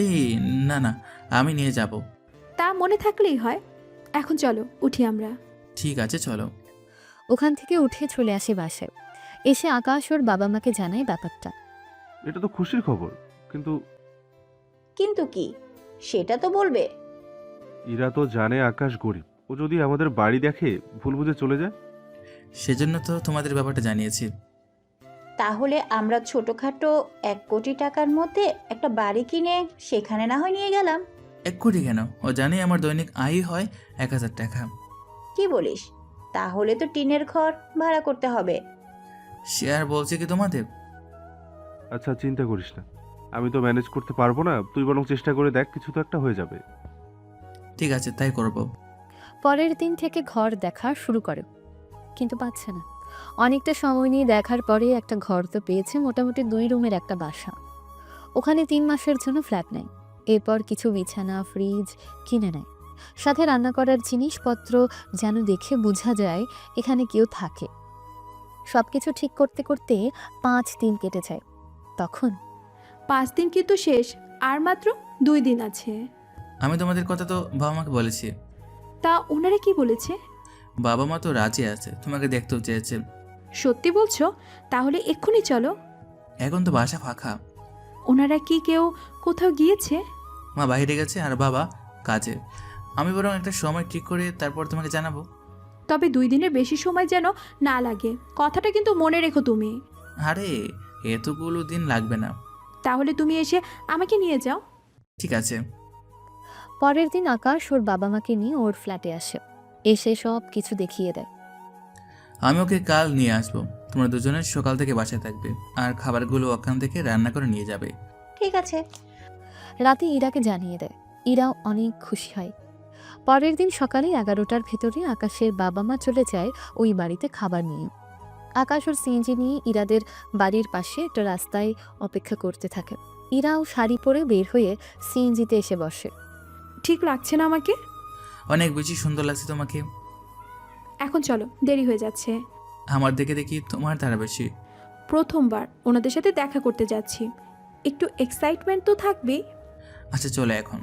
[SPEAKER 4] এই না না, আমি নিয়ে যাব।
[SPEAKER 1] তা মনে থাকলেই হয়। এখন চলো উঠি আমরা।
[SPEAKER 4] ঠিক আছে, চলো।
[SPEAKER 5] ওখান থেকে উঠে চলে আসে বাসায়। এসে আকাশ ওর বাবা মাকে জানায় ব্যাপারটা।
[SPEAKER 7] এটা তো খুশির খবর, কিন্তু
[SPEAKER 8] কিন্তু কি, সেটা তো বলবে।
[SPEAKER 7] ইরা তো জানে আকাশ গরিব। ও যদি আমাদের বাড়ি দেখে ভুল বুঝে চলে যায়।
[SPEAKER 4] সেজন্য তো তোমাদের ব্যাপারটা জানিয়েছি।
[SPEAKER 8] তাহলে আমরা ছোটখাটো 1 কোটি টাকার মধ্যে একটা বাড়ি কিনে সেখানে না হয় নিয়ে গেলাম।
[SPEAKER 4] 1 কোটি কেন? ও জানে আমার দৈনিক আয় হয় 1000 টাকা।
[SPEAKER 8] কি বলিস? তাহলে তো টিনের ঘর ভাড়া করতে হবে।
[SPEAKER 4] সে আর বলছে কি তোমাদের?
[SPEAKER 7] আচ্ছা, চিন্তা করিস না, আমি তো ম্যানেজ করতে পারবো না। তুই বরং চেষ্টা করে দেখ, কিছু তো একটা হয়ে যাবে।
[SPEAKER 4] ঠিক আছে, তাই করব।
[SPEAKER 5] পরের দিন থেকে ঘর দেখা শুরু করে, কিন্তু পাচ্ছে না। অনেকটা সময় নিয়ে দেখার পরে একটা ঘর তো পেয়েছে, মোটামুটি 2 রুমের একটা বাসা। ওখানে 3 মাসের জন্য ফ্ল্যাট নেয়। এরপর কিছু বিছানা, ফ্রিজ কিনে নেয়। সাথে রান্না করার জিনিসপত্র, যেন দেখে বোঝা যায় এখানে কেউ থাকে। সব কিছু ঠিক করতে করতে 5 দিন কেটে যায়। তখন
[SPEAKER 1] 5 দিন কিন্তু শেষ, আর মাত্র 2 দিন আছে।
[SPEAKER 4] আমি তোমাদের কথা তো বাবা মাকে বলেছি।
[SPEAKER 1] তা ওনারা কি বলেছে?
[SPEAKER 4] বাবা মা তো রাজি আছে, তোমাকে দেখতেও চেয়েছে।
[SPEAKER 1] সত্যি বলছো? তাহলে এক্ষুনি চলো।
[SPEAKER 4] এখন তো বাসা ফাঁকা।
[SPEAKER 1] ওনারা কি কেউ কোথাও গিয়েছে?
[SPEAKER 4] মা বাইরে গেছে আর বাবা কাজে। আমি বরং একটা সময় ঠিক করে তারপর তোমাকে জানাবো।
[SPEAKER 1] তবে 2 দিনের বেশি সময় যেন না লাগে, কথাটা কিন্তু মনে রেখো তুমি।
[SPEAKER 4] আরে এতগুলো দিন লাগবে না।
[SPEAKER 1] তাহলে তুমি এসে আমাকে নিয়ে যাও।
[SPEAKER 4] ঠিক আছে।
[SPEAKER 5] পরের দিন আকাশ ওর বাবা মাকে নিয়ে ওর ফ্ল্যাটে আসে। এসে সব কিছু দেখিয়ে দেয়।
[SPEAKER 4] আমি ওকে কাল নিয়ে আসবো। তোমরা দুজনের সকাল থেকে বাসায় থাকবে, আর খাবারগুলো ওখান থেকে রান্না করে নিয়ে যাবে।
[SPEAKER 8] ঠিক আছে।
[SPEAKER 5] রাতে ইরাকে জানিয়ে দেয়। ইরাও অনেক খুশি হয়। পরের দিন সকালে 11টার ভেতরে আকাশের বাবা মা চলে যায় ওই বাড়িতে খাবার নিয়ে। আকাশ ওর সিএনজি নিয়ে ইরাদের বাড়ির পাশে একটা রাস্তায় অপেক্ষা করতে থাকে। ইরাও শাড়ি পরে বের হয়ে সিএনজিতে এসে বসে।
[SPEAKER 1] ঠিক লাগছে না আমাকে?
[SPEAKER 4] অনেক বেশি সুন্দর লাগছে তোমাকে।
[SPEAKER 1] এখন চলো, দেরি হয়ে যাচ্ছে।
[SPEAKER 4] আমার দেখে দেখি তোমার দ্বারা বেশি।
[SPEAKER 1] প্রথমবার ওনাদের সাথে দেখা করতে যাচ্ছি, একটু এক্সাইটমেন্ট তো থাকবেই।
[SPEAKER 4] আচ্ছা, চলে এখন।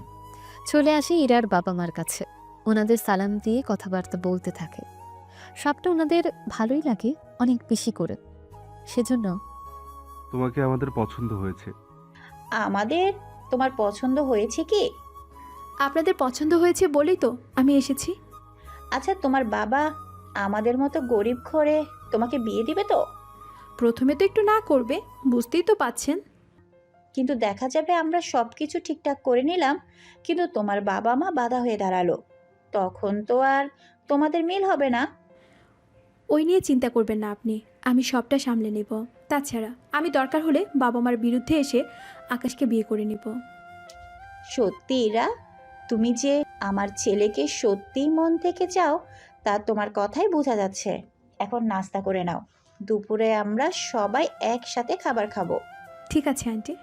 [SPEAKER 5] চলে আসে ইরার বাবা মার কাছে। ওনাদের সালাম দিয়ে কথাবার্তা বলতে থাকে। সবটা ওনাদের ভালোই লাগে, অনেক বেশি করে। সেজন্য
[SPEAKER 7] তোমাকে আমাদের পছন্দ হয়েছে।
[SPEAKER 8] আমাদের তোমার পছন্দ হয়েছে কি?
[SPEAKER 1] আপনাদের পছন্দ হয়েছে বলেই তো আমি এসেছি।
[SPEAKER 8] আচ্ছা, তোমার বাবা আমাদের মতো গরিব ঘরে তোমাকে বিয়ে দিবে তো?
[SPEAKER 1] প্রথমে তো একটু না করবে, বুঝতেই তো পাচ্ছেন।
[SPEAKER 8] কিন্তু দেখা যাবে আমরা সব কিছু ঠিকঠাক করে নিলাম, কিন্তু তোমার বাবা মা বাধা হয়ে দাঁড়ালো, তখন তো আর তোমাদের মিল হবে না।
[SPEAKER 1] ওই নিয়ে চিন্তা করবেন না আপনি, আমি সবটা সামলে নেব। তাছাড়া আমি দরকার হলে বাবা মার বিরুদ্ধে এসে আকাশকে বিয়ে করে নেব।
[SPEAKER 8] সত্যি ইরা, তুমি যে আমার ছেলেকে সত্যিই মন থেকে চাও তা তোমার কথাই বোঝা যাচ্ছে। এখন নাস্তা করে নাও, দুপুরে আমরা সবাই একসাথে খাবার খাবো।
[SPEAKER 1] ঠিক আছে আন্টি।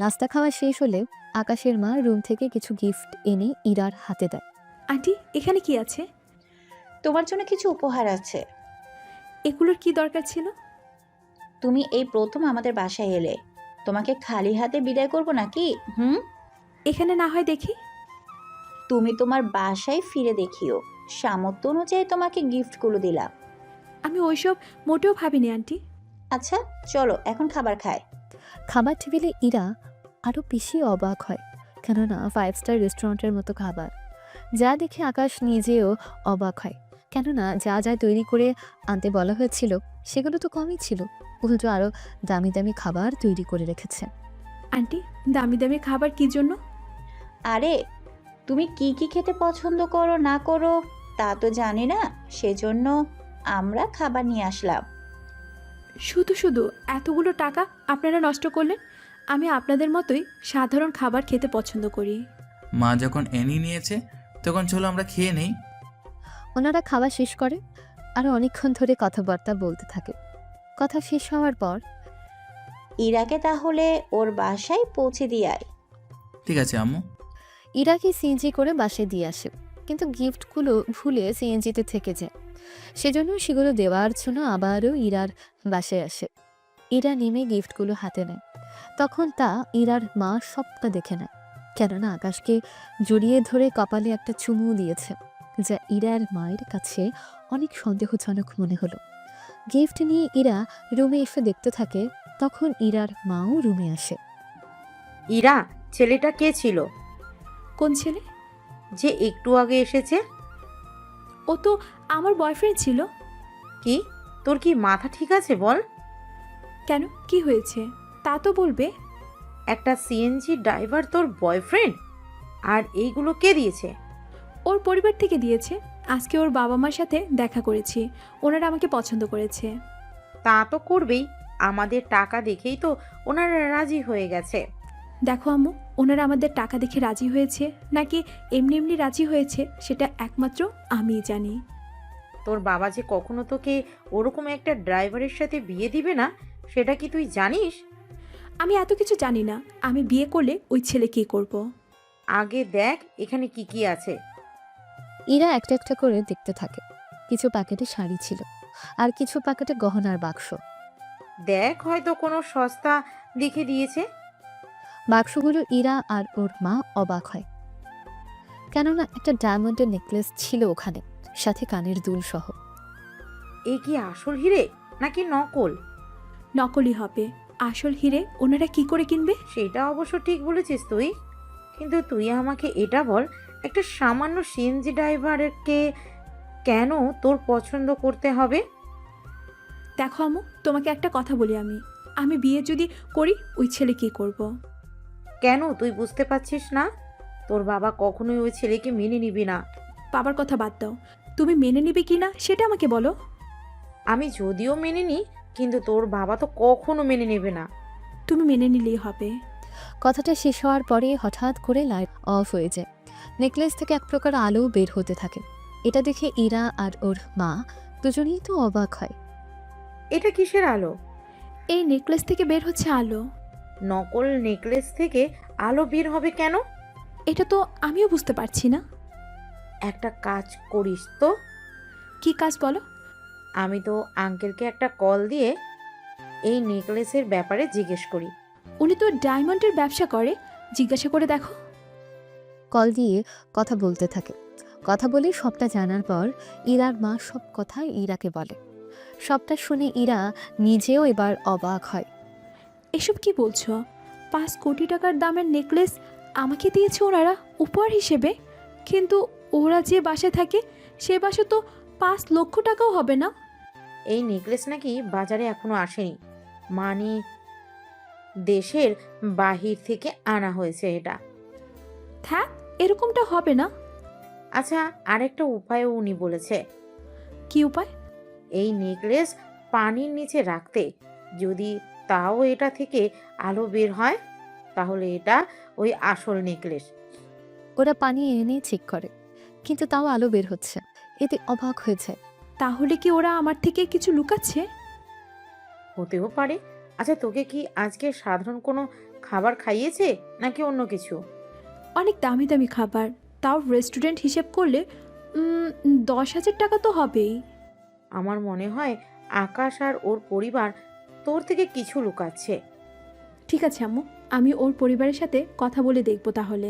[SPEAKER 5] নাস্তা খাওয়া শেষ হলে আকাশের মা রুম থেকে কিছু গিফট এনে ইরার হাতে দেয়।
[SPEAKER 1] আন্টি, এখানে কি আছে?
[SPEAKER 8] তোমার জন্য কিছু উপহার আছে।
[SPEAKER 1] এগুলোর কি দরকার ছিল?
[SPEAKER 8] তুমি এই প্রথম আমাদের বাসায় এলে, তোমাকে খালি হাতে বিদায় করবো নাকি?
[SPEAKER 1] এখানে না হয় দেখি।
[SPEAKER 8] তুমি তোমার বাসায় ফিরে দেখিও, সামর্থ্য অনুযায়ী তোমাকে গিফটগুলো দিলাম।
[SPEAKER 1] আমি ওইসব মোটেও ভাবিনি আন্টি।
[SPEAKER 8] আচ্ছা চলো এখন খাবার খায়।
[SPEAKER 5] খাবার টেবিলে ইরা আরও বেশি অবাক হয়, কেননা 5 স্টার রেস্টুরেন্টের মতো খাবার। যা দেখে আকাশ নিজেও অবাক হয়, কেননা যা যা তৈরি করে আনতে বলা হয়েছিল সেগুলো তো কমই ছিল, উল্টো আরও দামি দামি খাবার তৈরি করে রেখেছে।
[SPEAKER 1] আন্টি, দামি দামি খাবার কি জন্য?
[SPEAKER 8] আরে তুমি কি কি খেতে পছন্দ করো না করো তা তো জানি না, সেজন্য আমরা খাবার নিয়ে আসলাম।
[SPEAKER 1] শুধু শুধু এতগুলো টাকা আপনারা নষ্ট করলেন। আমি আপনাদের মতোই সাধারণ খাবার খেতে পছন্দ করি।
[SPEAKER 4] মা যখন এনি নিয়েছে তখন চলো আমরা খেয়ে নেই।
[SPEAKER 5] ওনারা খাওয়া শেষ করে আর অনেকক্ষণ ধরে কথাবার্তা বলতে থাকে। কথা শেষ হওয়ার পর
[SPEAKER 8] ইরাকে তাহলে ওর বাসায় পৌঁছে দিয়ে আয়।
[SPEAKER 4] ঠিক আছে আম্মু।
[SPEAKER 5] ইরাকে সিএনজি করে বাসায় দিয়ে আসে, কিন্তু গিফটগুলো ভুলে সিএনজিতে থেকে যায়। সেজন্য সেগুলো দেওয়ার জন্য আবারও ইরার বাসায় আসে। ইরা নেমে গিফটগুলো হাতে নেয়। তখন তা ইরার মা সবটা দেখে নেয়, কেননা আকাশকে জড়িয়ে ধরে কপালে একটা চুমু দিয়েছে, যা ইরার মায়ের কাছে অনেক সন্দেহজনক মনে হলো। গিফট নিয়ে ইরা রুমে এসে দেখতে থাকে, তখন ইরার মাও রুমে আসে।
[SPEAKER 10] ইরা, ছেলেটা কে ছিল?
[SPEAKER 1] কোন ছেলে?
[SPEAKER 10] যে একটু আগে এসেছে।
[SPEAKER 1] ও তো আমার বয়ফ্রেন্ড ছিল।
[SPEAKER 10] কি, তোর কি মাথা ঠিক আছে বল?
[SPEAKER 1] কেন, কি হয়েছে তা তো বলবে।
[SPEAKER 10] একটা সিএনজি ড্রাইভার তোর বয়ফ্রেন্ড? আর এইগুলো কে দিয়েছে?
[SPEAKER 1] ওর পরিবার থেকে দিয়েছে। আজকে ওর বাবা মার সাথে দেখা করেছি, ওনারা আমাকে পছন্দ করেছে।
[SPEAKER 10] তা তো করবেই, আমাদের টাকা দেখেই তো ওনারা রাজি হয়ে গেছে।
[SPEAKER 1] দেখো আম্মু, ওনারা আমাদের টাকা দেখে রাজি হয়েছে নাকি এমনি এমনি রাজি হয়েছে সেটা একমাত্র আমিই জানি।
[SPEAKER 10] তোর বাবা যে কখনো তোকে ওরকম একটা ড্রাইভারের সাথে বিয়ে দিবে না, সেটা কি তুই জানিস?
[SPEAKER 1] আমি এত কিছু জানি না। আমি বিয়ে করলে ওই ছেলে কী করব।
[SPEAKER 10] আগে দেখ এখানে কি কি আছে।
[SPEAKER 5] ইরা একটা একটা করে দেখতে থাকে। কিছু প্যাকেটে শাড়ি ছিল, আর কিছু প্যাকেটে গহনার বাক্স।
[SPEAKER 10] দেখ, হয়তো কোনো সস্তা দেখে দিয়েছে।
[SPEAKER 5] বাক্সগুলো ইরা আর ওর মা অবাক হয়, কেননা একটা ডায়মন্ডের নেকলেস ছিল ওখানে, সাথে কানের দুল সহ।
[SPEAKER 10] এ কি আসল হিরে নাকি নকল?
[SPEAKER 1] নকলই হবে। আসল হিরে ওনারা কি করে কিনবে?
[SPEAKER 10] সেটা অবশ্য ঠিক বলেছিস তুই, কিন্তু তুই আমাকে এটা বল, একটা সামান্য সিএনজি ড্রাইভারকে কেন তোর পছন্দ করতে হবে?
[SPEAKER 1] দেখো আম্মু, তোমাকে একটা কথা বলি, আমি বিয়ে যদি করি ওই ছেলে কি করব।
[SPEAKER 10] কেন তুই বুঝতে পারছিস না? তোর বাবা কখনোই ওই ছেলেকে মেনে নিবি না।
[SPEAKER 1] বাবার কথা বাদ দাও, তুমি মেনে নিবে কি না সেটা আমাকে বলো।
[SPEAKER 10] আমি যদিও মেনে নিই, কিন্তু তোর বাবা তো কখনো মেনে নেবে না।
[SPEAKER 1] তুমি মেনে নিলেই হবে।
[SPEAKER 5] কথাটা শেষ হওয়ার পরে হঠাৎ করে লাইট অফ হয়ে যায়। নেকলেস থেকে এক প্রকার আলো বের হতে থাকে। এটা দেখে ইরা আর ওর মা দুজনেই তো অবাক হয়।
[SPEAKER 10] এটা কিসের আলো?
[SPEAKER 1] এই নেকলেস থেকে বের হচ্ছে আলো।
[SPEAKER 10] নকল নেকলেস থেকে আলো বের হবে কেন?
[SPEAKER 1] এটা তো আমিও বুঝতে পারছি না।
[SPEAKER 10] একটা কাজ করিস তো।
[SPEAKER 1] কি কাজ বলো?
[SPEAKER 10] আমি তো আঙ্কেলকে একটা কল দিয়ে এই নেকলেসের ব্যাপারে জিজ্ঞেস করি।
[SPEAKER 1] উনি তো ডায়মন্ডের ব্যবসা করে, জিজ্ঞাসা করে দেখো।
[SPEAKER 5] কল দিয়ে কথা বলতে থাকে। কথা বলে সবটা জানার পর ইরার মা সব কথা ইরাকে বলে। সবটা শুনে ইরা নিজেও এবার অবাক হয়।
[SPEAKER 1] এসব কি বলছো? 5 কোটি টাকার দামের নেকলেস আমাকে দিয়েছে ওনারা উপহার হিসেবে, কিন্তু ওরা যে বাসায় থাকে সে বাসা তো 5 লক্ষ টাকাও হবে না।
[SPEAKER 10] এই নেকলেস নাকি বাজারে এখনো আসেনি, মানে দেশের বাহির থেকে আনা হয়েছে এটা।
[SPEAKER 1] থাক, এরকমটা হবে না।
[SPEAKER 10] আচ্ছা, আরেকটা উপায়ও উনি বলেছে।
[SPEAKER 1] কি উপায়?
[SPEAKER 10] এই নেকলেস পানির নিচে রাখতে, যদি তাও এটা থেকে আলো বের হয়, তাহলে এটা ওই আসল নেকলেস।
[SPEAKER 5] ওরা পানি এনে চেক করে, কিন্তু তাও আলো বের হচ্ছে। এতে অবাক হয়েছে।
[SPEAKER 1] তাহলে কি ওরা আমার থেকে কিছু লুকাচ্ছে?
[SPEAKER 10] হতেও পারে। আচ্ছা, তোকে কি আজকে সাধারণ কোনো খাবার খাইয়েছে নাকি অন্য কিছু?
[SPEAKER 1] অনেক দামি দামি খাবার, তাও রেস্টুরেন্ট হিসেব করলে 10,000 টাকা তো হবেই।
[SPEAKER 10] আমার মনে হয় আকাশ আর ওর পরিবার তোর থেকে কিছু লুকাচ্ছে।
[SPEAKER 1] ঠিক আছে আম্মু, আমি ওর পরিবারের সাথে কথা বলে দেখব তাহলে।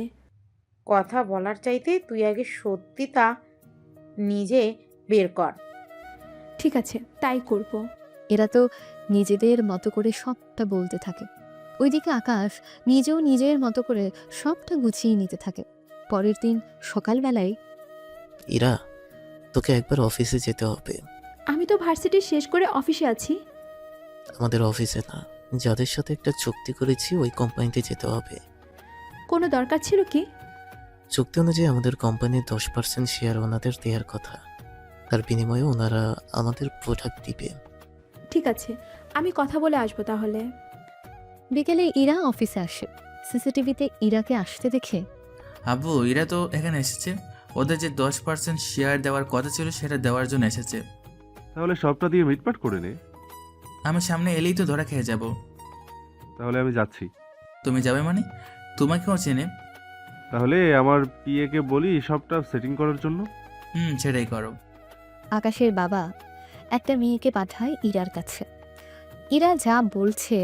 [SPEAKER 10] কথা বলার চাইতে তুই আগে সত্যিটা নিজে বের কর।
[SPEAKER 1] ঠিক আছে, তাই করব।
[SPEAKER 5] এরা তো নিজেদের মতো করে সবটা বলতে থাকে। ওইদিকে আকাশ নিজেও নিজের মতো করে সবটা গুছিয়ে নিতে থাকে। পরের দিন সকালবেলায়
[SPEAKER 9] ইরা, তোকে একবার অফিসে যেতে হবে।
[SPEAKER 1] আমি তো ভার্সিটি শেষ করে অফিসে আছি।
[SPEAKER 9] আমাদের অফিসে না, যাদের সাথে একটা চুক্তি করেছি ওই কোম্পানিতে যেতে হবে।
[SPEAKER 1] কোনো দরকার ছিল কি?
[SPEAKER 9] চুক্তি অনুযায়ী আমাদের কোম্পানির 10% শেয়ার ওনাদের দেওয়ার কথা। তার বিনিময়ে ওনারা আমাদের প্রোডাক্ট দিবে।
[SPEAKER 1] ঠিক আছে, আমি কথা বলে আসবো তাহলে।
[SPEAKER 5] বিকেলে ইরা অফিসে আসে। সিসিটিভিতে ইরাকে আসতে দেখে
[SPEAKER 4] আব্বু, এরা তো এখানে এসেছে। ওদের যে 10% শেয়ার দেওয়ার কথা ছিল সেটা দেওয়ার জন্য এসেছে।
[SPEAKER 7] তাহলে সবটা দিয়ে মিটমাট করে নে।
[SPEAKER 4] আমি সামনে এলেই তো ধরা খেয়ে যাব।
[SPEAKER 7] তাহলে আমি যাচ্ছি।
[SPEAKER 4] তুমি যাবে মানে? তোমাকেও চেনে।
[SPEAKER 7] তাহলে আমার পিএকে বলি সবটা সেটিং করার জন্য।
[SPEAKER 4] সেটাই করো।
[SPEAKER 5] আকাশের বাবা একটা মেয়েকে পাঠায় ইরার কাছে। ইরা যা বলছে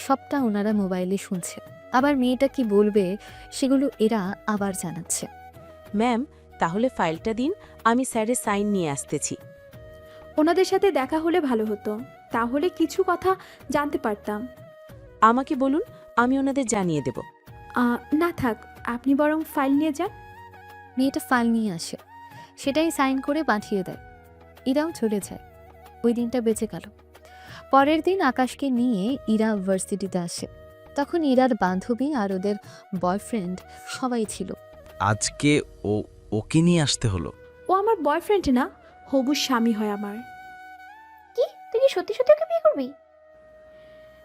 [SPEAKER 5] সবটা ওনারা মোবাইলে শুনছে। আবার মেয়েটা কি বলবে সেগুলো এরা আবার জানাচ্ছে।
[SPEAKER 17] ম্যাম, তাহলে ফাইলটা দিন, আমি স্যারের সাইন নিয়ে আসতেছি।
[SPEAKER 1] ওনাদের সাথে দেখা হলে ভালো হতো, তাহলে কিছু কথা জানতে পারতাম।
[SPEAKER 17] আমাকে বলুন, আমি ওনাদের জানিয়ে দেব।
[SPEAKER 1] না থাক, আপনি বরং ফাইল নিয়ে যান।
[SPEAKER 5] মেয়েটা ফাইল নিয়ে আসে, সেটাই সাইন করে পাঠিয়ে দেয়। ইরাও চলে যায়। ওই দিনটা বেঁচে গেল। পরের দিন আকাশকে নিয়ে ইরা ভার্সিটিতে আসে। তখন ইরার বান্ধবী আর ওদের বয়ফ্রেন্ড সবাই ছিল।
[SPEAKER 14] আজকে ওকে নিয়ে আসতে হলো?
[SPEAKER 1] ও আমার বয়ফ্রেন্ড না, হবু স্বামী হয় আমার।
[SPEAKER 2] কি, তুই কি সত্যি সত্যি ওকে বিয়ে করবি?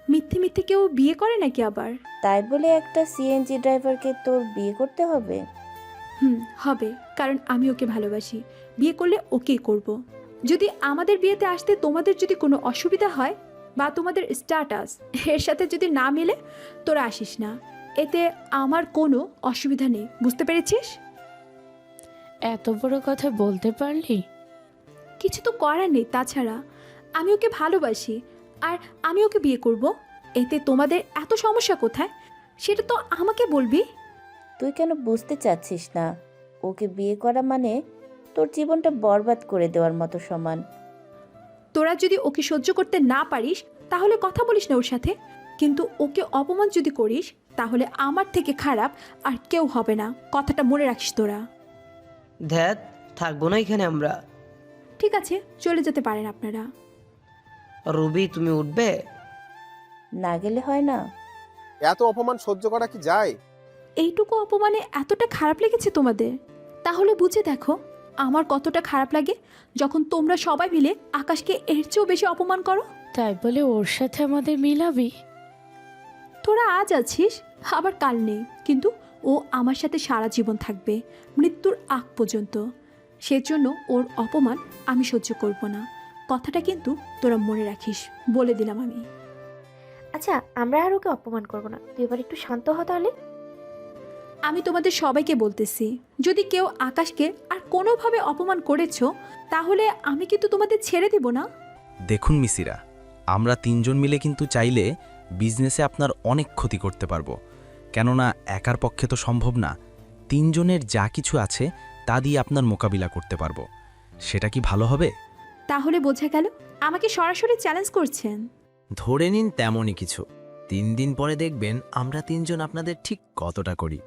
[SPEAKER 1] মিথ্যে মিথ্যে কেউ বিয়ে করে নাকি আবার?
[SPEAKER 13] তাই বলে একটা সিএনজি ড্রাইভারকে তোর বিয়ে করতে হবে?
[SPEAKER 1] হবে, কারণ আমি ওকে ভালোবাসি। বিয়ে করলে ওকেই করব। যদি আমাদের বিয়েতে আসতে তোমাদের যদি কোনো অসুবিধা হয় বা তোমাদের স্ট্যাটাস এর সাথে যদি না মিলে, তোরা আসিস না। এতে আমার কোনো অসুবিধা নেই, বুঝতে পেরেছিস?
[SPEAKER 3] এত বড় কথা বলতে পারলি?
[SPEAKER 1] কিছু তো করার নেই। তাছাড়া আমি ওকে ভালোবাসি আর আমি ওকে বিয়ে করব। এতে তোমাদের এত সমস্যা কোথায় সেটা তো আমাকে বলবি।
[SPEAKER 13] তুই কেন বুঝতে চাচ্ছিস না? ওকে বিয়ে করা মানে তোর জীবনটা বরবাদ করে দেওয়ার মতো সমান।
[SPEAKER 1] তোরা যদি ওকে সহ্য করতে না পারিস তাহলে কথা বলিস না ওর সাথে, কিন্তু ওকে অপমান যদি করিস তাহলে আমার থেকে খারাপ আর কেউ হবে না। কথাটা মনে রাখিস তোরা।
[SPEAKER 11] ধ্যাত, থাকবো না এখানে আমরা।
[SPEAKER 1] ঠিক আছে, চলে যেতে পারেন আপনারা।
[SPEAKER 11] রুবি, তুমি উঠবে?
[SPEAKER 13] না গেলে হয় না?
[SPEAKER 12] এত অপমান সহ্য করা কি যায়?
[SPEAKER 1] এইটুকু অপমানে এতটা খারাপ লেগেছে তোমাদের? তাহলে বুঝে দেখো আমার কতটা খারাপ লাগে যখন তোমরা সবাই মিলে আকাশকে এর চেয়েও বেশি অপমান করো।
[SPEAKER 3] তাই বলে ওর সাথে আমাদের মিলাবি?
[SPEAKER 1] তোরা আজ আছিস, আবার কাল নেই, কিন্তু ও আমার সাথে সারা জীবন থাকবে, মৃত্যুর আগ পর্যন্ত। সেজন্য ওর অপমান আমি সহ্য করব না। কথাটা কিন্তু তোরা মনে রাখিস, বলে দিলাম আমি।
[SPEAKER 2] আচ্ছা, আমরা আর ওকে অপমান করবো না, তুই এবার একটু শান্ত হ তাহলে।
[SPEAKER 1] আমি তোমাদের সবাইকে বলতেছি, যদি কেউ আকাশকে আর কোনোভাবে অপমান করেছো তাহলে আমি কিন্তু তোমাদের ছেড়ে দিব না।
[SPEAKER 14] দেখুন মিসিরা, আমরা তিনজন মিলে কিন্তু চাইলে বিজনেসে আপনার অনেক ক্ষতি করতে পারবো। কেননা একার পক্ষে তো সম্ভব না। তিনজনের যা কিছু আছে তা দিয়ে আপনার মোকাবিলা করতে পারবো। সেটা কি ভালো হবে?
[SPEAKER 1] তাহলে বোঝা গেল আমাকে সরাসরি চ্যালেঞ্জ করছেন।
[SPEAKER 18] ধরে নিন তেমনই কিছু। 3 দিন পরে দেখবেন আমরা তিনজন আপনাদের ঠিক কতটা করি।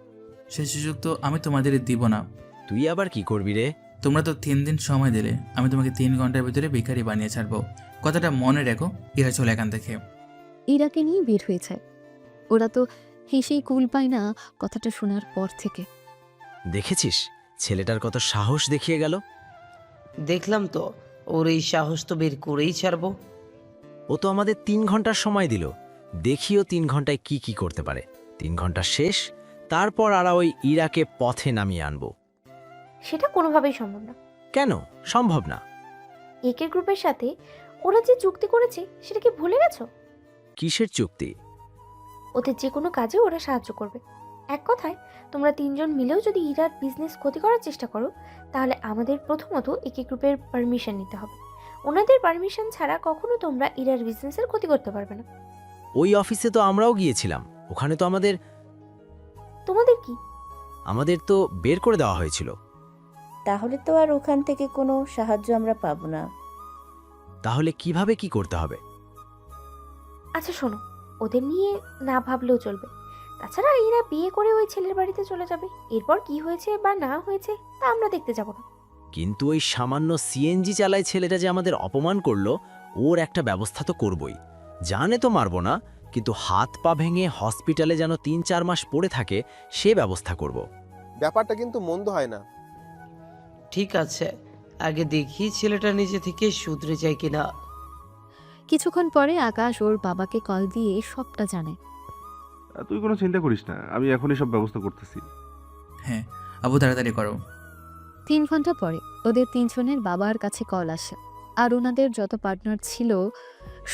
[SPEAKER 4] সে সুযোগ তো আমি তোমাদের দিব না।
[SPEAKER 18] তুই আবার কি করবি রে?
[SPEAKER 4] তোমরা তো 3 দিন সময় দিলে, আমি তোমাকে 3 ঘন্টার ভিতরে ভিখারি বানিয়ে ছাড়বো। কথাটা মনে রেখো। এরা চলে এখান থেকে।
[SPEAKER 5] ইরাকে নিয়ে বের হয়ে যায়। ওরা তো হেসেই কুল পায় না কথাটা শোনার পর থেকে।
[SPEAKER 18] দেখেছিস ছেলেটার কত সাহস দেখিয়ে গেল?
[SPEAKER 11] দেখলাম তো, ওর এই সাহস তো বের করেই ছাড়বো।
[SPEAKER 18] ও তো আমাদের 3 ঘন্টার সময় দিল। দেখিও 3 ঘন্টায় কি কি করতে পারে। 3 ঘন্টা শেষ, তারপর আর ওই ইরাকে পথে নামিয়ে আনবো।
[SPEAKER 2] সেটা কোনোভাবেই সম্ভব না।
[SPEAKER 18] কেন সম্ভব না?
[SPEAKER 2] একে গ্রুপের সাথে ওরা যে চুক্তি করেছে সেটা কি ভুলে গেছো?
[SPEAKER 18] কিসের চুক্তি?
[SPEAKER 2] ওদের যে কোনো কাজে ওরা সাহায্য করবে। এক কথায়, তোমরা তিনজন মিলেও যদি ইরার বিজনেস ক্ষতি করার চেষ্টা করো তাহলে আমাদের প্রথমত একে গ্রুপের পারমিশন নিতে হবে। ওনাদের পারমিশন ছাড়া কখনো তোমরা ইরার বিজনেসের ক্ষতি করতে পারবে না।
[SPEAKER 18] ওই অফিসে তো আমরাও গিয়েছিলাম। ওখানে তো
[SPEAKER 2] তোমাদের কি?
[SPEAKER 18] আমাদের তো বের করে দেওয়া হয়েছিল।
[SPEAKER 13] তাহলে তো আর ওখান থেকে কোনো সাহায্য আমরা পাবো না।
[SPEAKER 18] তাহলে কিভাবে কি করতে হবে?
[SPEAKER 2] আচ্ছা শোনো, ওদের নিয়ে না ভাবলেও চলবে। তাছাড়া ইরা বিয়ে করে ওই ছেলের বাড়িতে চলে যাবে, এরপর কি হয়েছে বা না হয়েছে তা আমরা দেখতে যাব না।
[SPEAKER 18] কিন্তু ওই সামান্য সিএনজি চালায় ছেলেটা যে আমাদের অপমান করলো, ওর একটা ব্যবস্থা তো করবই। জানে তো মারবো না, কিন্তু হাত পা ভেঙে হসপিটালে যেন ৩-৪ মাস পড়ে থাকে সে ব্যবস্থা করব।
[SPEAKER 12] ব্যাপারটা কিন্তু মন্দ হয় না।
[SPEAKER 11] ঠিক আছে, আগে দেখি ছেলেটা নিজে থেকে শুধরে যায় কিনা।
[SPEAKER 5] কিছুক্ষণ পরে আকাশ ওর বাবাকে কল দিয়ে সবটা জানে।
[SPEAKER 7] তুই কোনো চিন্তা করিস না, আমি এখনই সব ব্যবস্থা করতেছি।
[SPEAKER 4] হ্যাঁ আবু, তাড়াতাড়ি করো।
[SPEAKER 5] ৩ ঘন্টা পরে ওদের তিনজনের বাবার কাছে কল আসে, আর ওনাদের যত পার্টনার ছিল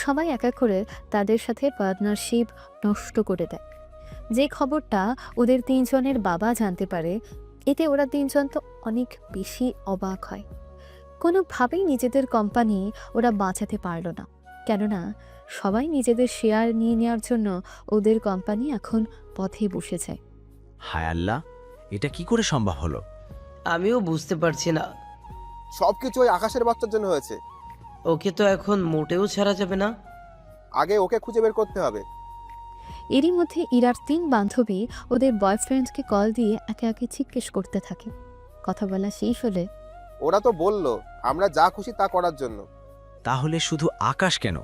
[SPEAKER 5] সবাই এক এক করে তাদের সাথে পার্টনারশিপ নষ্ট করে দেয়। যে খবরটা ওদের তিনজনের বাবা জানতে পারে, এতে ওরা তিনজন তো অনেক বেশি অবাক হয়। কোনোভাবেই নিজেদের কোম্পানি ওরা বাঁচাতে পারল না, কেননা সবাই নিজেদের শেয়ার নিয়ে নেওয়ার জন্য ওদের কোম্পানি এখন পথে বসে যায়।
[SPEAKER 18] হায় আল্লাহ, এটা কি করে সম্ভব হলো?
[SPEAKER 11] আমিও বুঝতে পারছি না।
[SPEAKER 12] সবকিছু ওই আকাশের বাচ্চার জন্য হয়েছে।
[SPEAKER 11] ওকে তো এখন মোটেও ছাড়া যাবে না।
[SPEAKER 12] আগে ওকে খুঁজে বের করতে হবে।
[SPEAKER 5] এরই মধ্যে ইরার ৩ বান্ধবী ওদের বয়ফ্রেন্ডকে কল দিয়ে একে একে জিজ্ঞেস করতে থাকে। কথা বলা শেষ হলে
[SPEAKER 12] ওরা তো বলল আমরা যা খুশি তা করার জন্য।
[SPEAKER 18] তাহলে শুধু আকাশ কেন,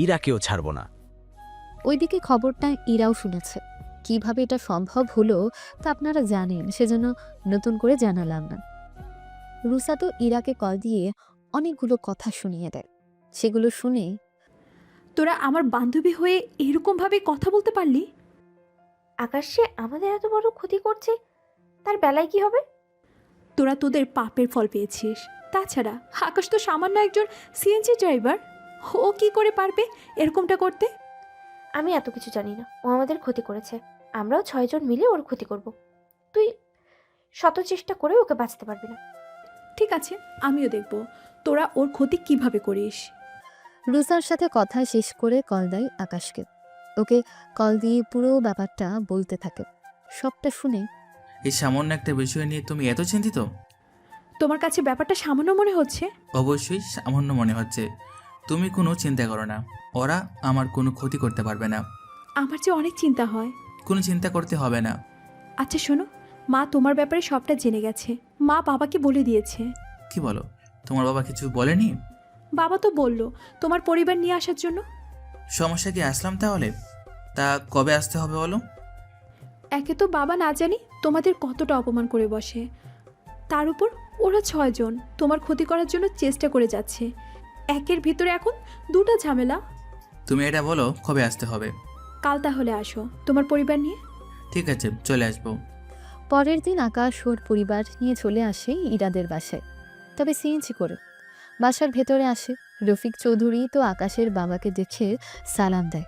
[SPEAKER 18] ইরাকেও ছাড়ব না।
[SPEAKER 5] ওইদিকে খবরটা ইরাও শুনেছে। কিভাবে এটা সম্ভব হলো তা আপনারা জানেন, সেজন্য নতুন করে জানালাম না। রুসা তো ইরাকে কল দিয়ে অনেকগুলো কথা শুনিয়ে দেয়। সেগুলো শুনে
[SPEAKER 1] তোরা আমার বান্ধবী হয়ে এরকমভাবে কথা বলতে পারলি?
[SPEAKER 2] আকাশ সে আমাদের এত বড় ক্ষতি করছে, তার বেলায় কি হবে?
[SPEAKER 1] তোরা তোদের পাপের ফল পেয়েছিস। তাছাড়া আকাশ তো সামান্য একজন সিএনজি ড্রাইভার, ও কি করে পারবে এরকমটা করতে?
[SPEAKER 2] আমি এত কিছু জানি না। ও আমাদের ক্ষতি করেছে, আমরাও 6 জন মিলে ওর ক্ষতি করব। তুই শত চেষ্টা করে ওকে বাঁচাতে পারবি না।
[SPEAKER 1] ঠিক আছে, আমিও দেখব তোরা ওর ক্ষতি কিভাবে করিস।
[SPEAKER 5] রুসার সাথে কথা শেষ করে কল দেয় আকাশকে। ওকে কল দিয়ে পুরো ব্যাপারটা বলতে থাকে। সবটা শুনে
[SPEAKER 4] এই সামান্য একটা বিষয় নিয়ে তুমি এত চিন্তিত?
[SPEAKER 1] তোমার কাছে ব্যাপারটা সামান্য মনে হচ্ছে?
[SPEAKER 4] অবশ্যই সামান্য মনে হচ্ছে। তুমি কোনো চিন্তা করো না, ওরা আমার কোনো ক্ষতি করতে পারবে না।
[SPEAKER 1] আমার যে অনেক চিন্তা হয়।
[SPEAKER 4] কোনো চিন্তা করতে হবে না।
[SPEAKER 1] আচ্ছা শোনো, মা তোমার ব্যাপারে সবটা জেনে গেছে। মা বাবাকে বলে দিয়েছে।
[SPEAKER 4] কি বলো, তোমার বাবা কিছু বলেনি?
[SPEAKER 1] বাবা তো বলল তোমার পরিবার নিয়ে আসার জন্য।
[SPEAKER 4] সমস্যা কি আসলাম তাহলে? তা কবে আসতে হবে বলো?
[SPEAKER 1] একে তো বাবা না জানি তোমাদের কতটা অপমান করে বসে, তার উপর ওরা 6 জন তোমার ক্ষতি করার জন্য চেষ্টা করে যাচ্ছে। একের ভিতরে এখন 2টা ঝামেলা।
[SPEAKER 4] তুমি এটা বলো কবে আসতে হবে?
[SPEAKER 1] কাল তাহলে আসো তোমার পরিবার নিয়ে।
[SPEAKER 4] ঠিক আছে, চলে আসবো।
[SPEAKER 5] পরের দিন আকাশ ওর পরিবার নিয়ে চলে আসে ইরাদের বাসায়, তবে সিএনজি করে। বাসার ভেতরে আসে রফিক চৌধুরী, তো আকাশের বাবাকে দেখে সালাম দেয়।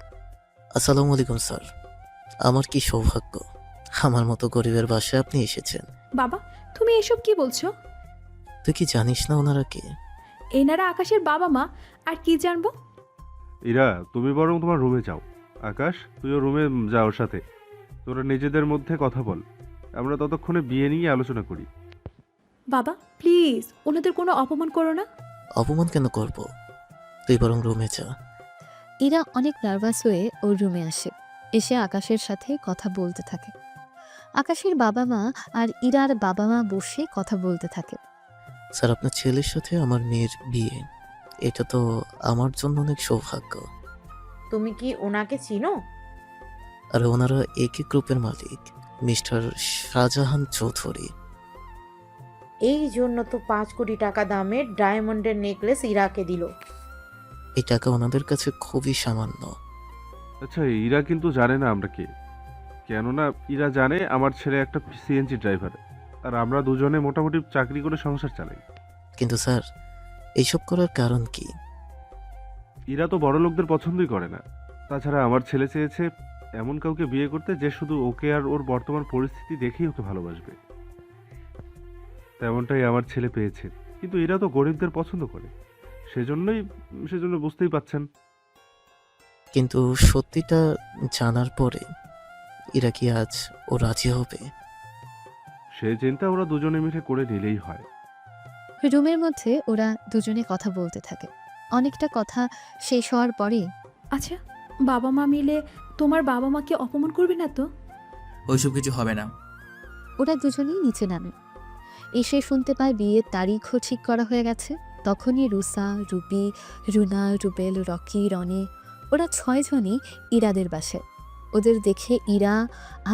[SPEAKER 9] আসসালামু আলাইকুম স্যার। আমার কি সৌভাগ্য, আমার মতো গরিবের বাসায় আপনি এসেছেন।
[SPEAKER 1] বাবা তুমি এসব কি বলছো?
[SPEAKER 9] তুই কি জানিস না ওনারা কে?
[SPEAKER 1] এনারা আকাশের বাবা মা, আর কি জানবো।
[SPEAKER 7] ইরা, তুমি বরং তোমার রুমে যাও। আকাশ, তুইও রুমে যা ওর সাথে। তোরা নিজেদের মধ্যে কথা বল, আমরা ততক্ষণে বিয়ে নিয়ে আলোচনা করি।
[SPEAKER 1] বাবা প্লিজ ওনাদের কোনো অপমান করো না।
[SPEAKER 9] অপমান কেন করব? তুই বরং রুমে যা।
[SPEAKER 5] ইরা অনেক নার্ভাস হয়ে ওর রুমে আসে, এসে আকাশের সাথে কথা বলতে থাকে। আকাশের বাবা মা আর ইরার বাবা মা বসে কথা বলতে থাকে।
[SPEAKER 9] স্যার, আপনার ছেলের সাথে আমার মেয়ের বিয়ে, এটা তো আমার জন্য অনেক সৌভাগ্য।
[SPEAKER 10] তুমি কি ওনাকে চিনো?
[SPEAKER 9] আর ওনারা একই গ্রুপের মালিক, মিস্টার শাহজাহান চৌধুরী।
[SPEAKER 10] এই জন্য তো 5 কোটি টাকা দামের ডায়মন্ডের নেকলেস ইরাকে দিল।
[SPEAKER 9] এই টাকা ওনাদের কাছে খুবই সামান্য।
[SPEAKER 7] আচ্ছা, ইরা কিন্তু জানে না আমরা কে। কেননা ইরা জানে আমার ছেলে একটা সিএনজি ড্রাইভার, আর আমরা দুজনে মোটামুটি চাকরি করে সংসার চালাই।
[SPEAKER 9] কিন্তু স্যার, এইসব করার কারণ কি?
[SPEAKER 7] ইরা তো বড় লোকদের পছন্দই করে না। তাছাড়া আমার ছেলে চেয়েছে এমন কাউকে বিয়ে করতে যে শুধু ওকে আর ওর বর্তমান পরিস্থিতি দেখেই ওকে ভালোবাসবে। তেমনটাই আমার ছেলে পেয়েছে, কিন্তু এরা তো গরিবদের পছন্দ করে, সেজন্য বুঝতেই পাচ্ছেন।
[SPEAKER 9] কিন্তু সত্যিটা জানার পরে এরা কি আজ ও রাজি হবে?
[SPEAKER 7] সে চিন্তা ওরা দুজনে মিলে করে নিলেই হয়।
[SPEAKER 5] রুমের মধ্যে ওরা দুজনে কথা বলতে থাকে। অনেকটা কথা শেষ হওয়ার পরে
[SPEAKER 1] আচ্ছা বাবা মা মিলে তোমার বাবা মাকে অপমান করবে না তো?
[SPEAKER 4] ওইসব কিছু হবে না।
[SPEAKER 5] ওরা দুজনেই নিচে নামে। এসে শুনতে পায় বিয়ের তারিখও ঠিক করা হয়ে গেছে। তখনই রুসা, রুবি, রুনা, রুবেল, রকি, রনি ওরা 6 জনই ইরাদের বাসায়। ওদের দেখে ইরা,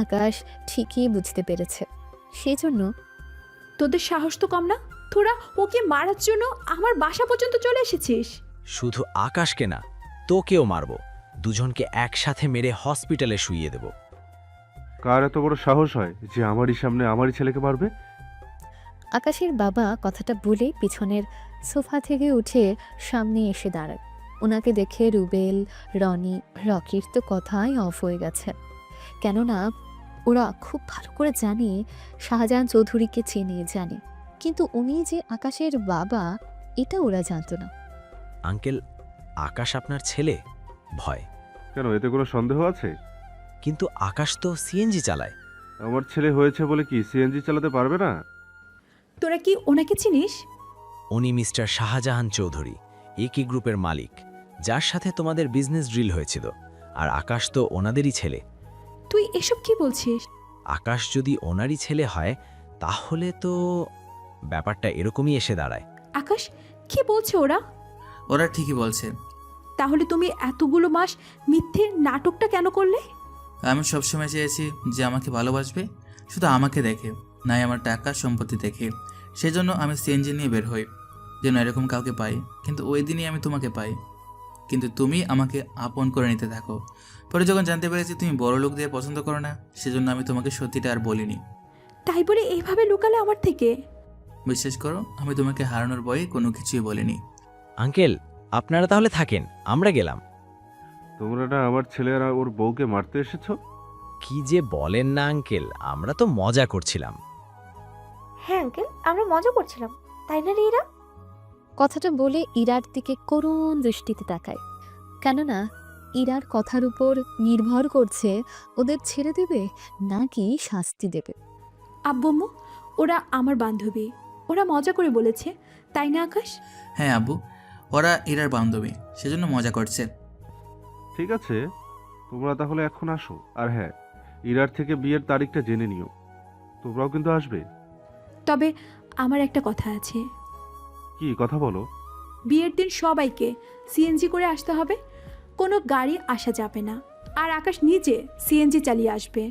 [SPEAKER 5] আকাশ ঠিকই বুঝতে পেরেছে। সেজন্য
[SPEAKER 1] তোদের সাহস তো কম না, তোরা ওকে মারার জন্য আমার বাসা পর্যন্ত চলে এসেছিস।
[SPEAKER 18] শুধু আকাশকে না, তোকেও মারব। দুজনকে একসাথে মেরে হসপিটালে শুইয়ে দেব।
[SPEAKER 7] কার এত বড় সাহস হয় যে আমারই সামনে আমারই ছেলেকে মারবে?
[SPEAKER 5] আকাশের বাবা কথাটা বলে পিছনের সোফা থেকে উঠে সামনে এসে দাঁড়ায়। ওনাকে দেখে রুবেল, রনি, রকির তো কথাই অফ হয়ে গেছে। কেননা ওরা খুব ভালো করে জানে শাহজাহান চৌধুরীকে চেনে, জানে, কিন্তু উনি যে আকাশের বাবা এটা ওরা জানতো না।
[SPEAKER 18] আঙ্কেল, আকাশ আপনার ছেলে? ভয়
[SPEAKER 7] কেন, এতে কোনো সন্দেহ আছে?
[SPEAKER 18] কিন্তু আকাশ তো সিএনজি চালায়।
[SPEAKER 7] আমার ছেলে হয়েছে বলে কি সিএনজি চালাতে পারবে না?
[SPEAKER 1] তোরা কি ওনাকে চিনিস?
[SPEAKER 18] উনি মিস্টার শাহজাহান চৌধুরী, একই গ্রুপের মালিক, যার সাথে তোমাদের বিজনেস ড্রিল হয়েছিল। আর আকাশ তো ওনাদেরই ছেলে।
[SPEAKER 1] তুই এসব কি বলছিস?
[SPEAKER 18] আকাশ যদি ওনারই ছেলে হয় তাহলে তো ব্যাপারটা এরকমই এসে দাঁড়ায়।
[SPEAKER 1] আকাশ, কি বলছে ওরা?
[SPEAKER 4] ওরা ঠিকই বলছে।
[SPEAKER 1] তাহলে তুমি এতগুলো মাস মিথ্যে নাটকটা কেন করলে?
[SPEAKER 4] আমি সবসময় চেয়েছি যে আমাকে ভালোবাসবে, শুধু আমাকে দেখে, নাই আমার টাকা সম্পত্তি দেখে। সেজন্য আমি সিএনজি নিয়ে বের হই, যেন এরকম কাউকে পাই। কিন্তু ওই দিনই আমি তোমাকে পাই, কিন্তু তুমি আমাকে আপন করে নিতে থাকো। পরে যখন জানতে পেরেছি তুমি বড় লোক দিয়ে পছন্দ করো না, সেজন্য আমি তোমাকে সত্যিটা আর বলিনি।
[SPEAKER 1] তাই বলে এইভাবে লুকালে আমার থেকে?
[SPEAKER 4] বিশ্বাস করো, আমি তোমাকে হারানোর ভয়ে কোনো কিছুই বলিনি।
[SPEAKER 18] আঙ্কেল, আপনারা তাহলে থাকেন, আমরা গেলাম।
[SPEAKER 7] তোমরা না আমার ছেলে আর ওর বউকে মারতে এসেছো?
[SPEAKER 18] কি যে বলেন না আঙ্কেল, আমরা তো মজা করছিলাম।
[SPEAKER 2] হ্যাঁ আঙ্কেল, আমরা মজা করছিলাম, তাই না রে ইরা?
[SPEAKER 5] কথাটা বলে ইরার দিকে করুণ দৃষ্টিতে তাকায়। কেননা ইরার কথার উপর নির্ভর করছে ওদের ছেড়ে দেবে নাকি শাস্তি দেবে।
[SPEAKER 1] আব্বু, ওরা আমার বান্ধবী, ওরা মজা করে বলেছে, তাই না আকাশ?
[SPEAKER 4] হ্যাঁ আব্বু, ওরা এরার বান্ধবী, সেজন্য মজা করছে।
[SPEAKER 7] ঠিক আছে, তোমরা তাহলে এখন আসো। আর হ্যাঁ, ইরার থেকে বিয়ের তারিখটা জেনে নিও। তোমরাও কিন্তু আসবে।
[SPEAKER 1] তবে আমার একটা কথা আছে।
[SPEAKER 7] কি কথা বলো?
[SPEAKER 1] বিয়ের দিন সবাইকে সিএনজি করে আসতে হবে, কোনো গাড়ি আসা যাবে না। আর আকাশ নিজে সিএনজি চালিয়ে আসবে,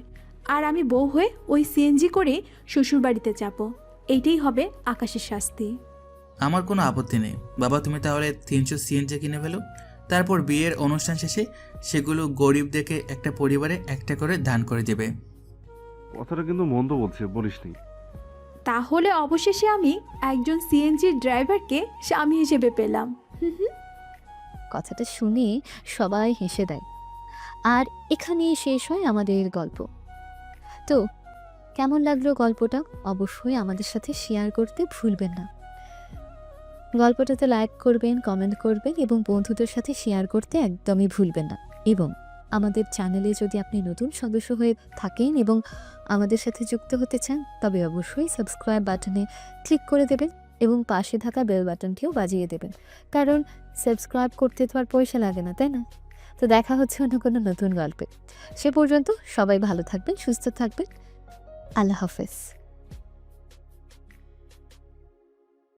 [SPEAKER 1] আর আমি বউ হয়ে ওই সিএনজি করে শ্বশুরবাড়িতে যাব। এইটাই হবে আকাশের শাস্তি।
[SPEAKER 4] আমার কোনো আপত্তি নেই বাবা, তুমি তাহলে 300 সিএনজি কিনে ফেলো। তারপর বিয়ের অনুষ্ঠান শেষে সেগুলো গরিব দেখে একটা পরিবারে একটা করে দান করে দেবে।
[SPEAKER 7] কথাটা কিন্তু মন্দ বলছে, বলিসনি।
[SPEAKER 1] তাহলে অবশেষে আমি একজন সিএনজি ড্রাইভারকে স্বামী হিসেবে পেলাম।
[SPEAKER 5] কথাটা শুনে সবাই হেসে দেয়। আর এখানেই শেষ হয় আমাদের গল্প। তো কেমন লাগলো গল্পটা অবশ্যই আমাদের সাথে শেয়ার করতে ভুলবেন না। গল্পটাতে লাইক করবেন, কমেন্ট করবেন এবং বন্ধুদের সাথে শেয়ার করতে একদমই ভুলবেন না। এবং আমাদের চ্যানেলে যদি আপনি নতুন সদস্য হয়ে থাকেন এবং আমাদের সাথে যুক্ত হতে চান, তবে অবশ্যই সাবস্ক্রাইব বাটনে ক্লিক করে দেবেন এবং পাশে থাকা বেল বাটনটিও বাজিয়ে দেবেন, কারণ সাবস্ক্রাইব করতে তো আর পয়সা লাগে না, তাই না? তো দেখা হচ্ছে অন্য কোনো নতুন গল্পে। সে পর্যন্ত সবাই ভালো থাকবেন, সুস্থ থাকবেন। আল্লাহ হাফেজ।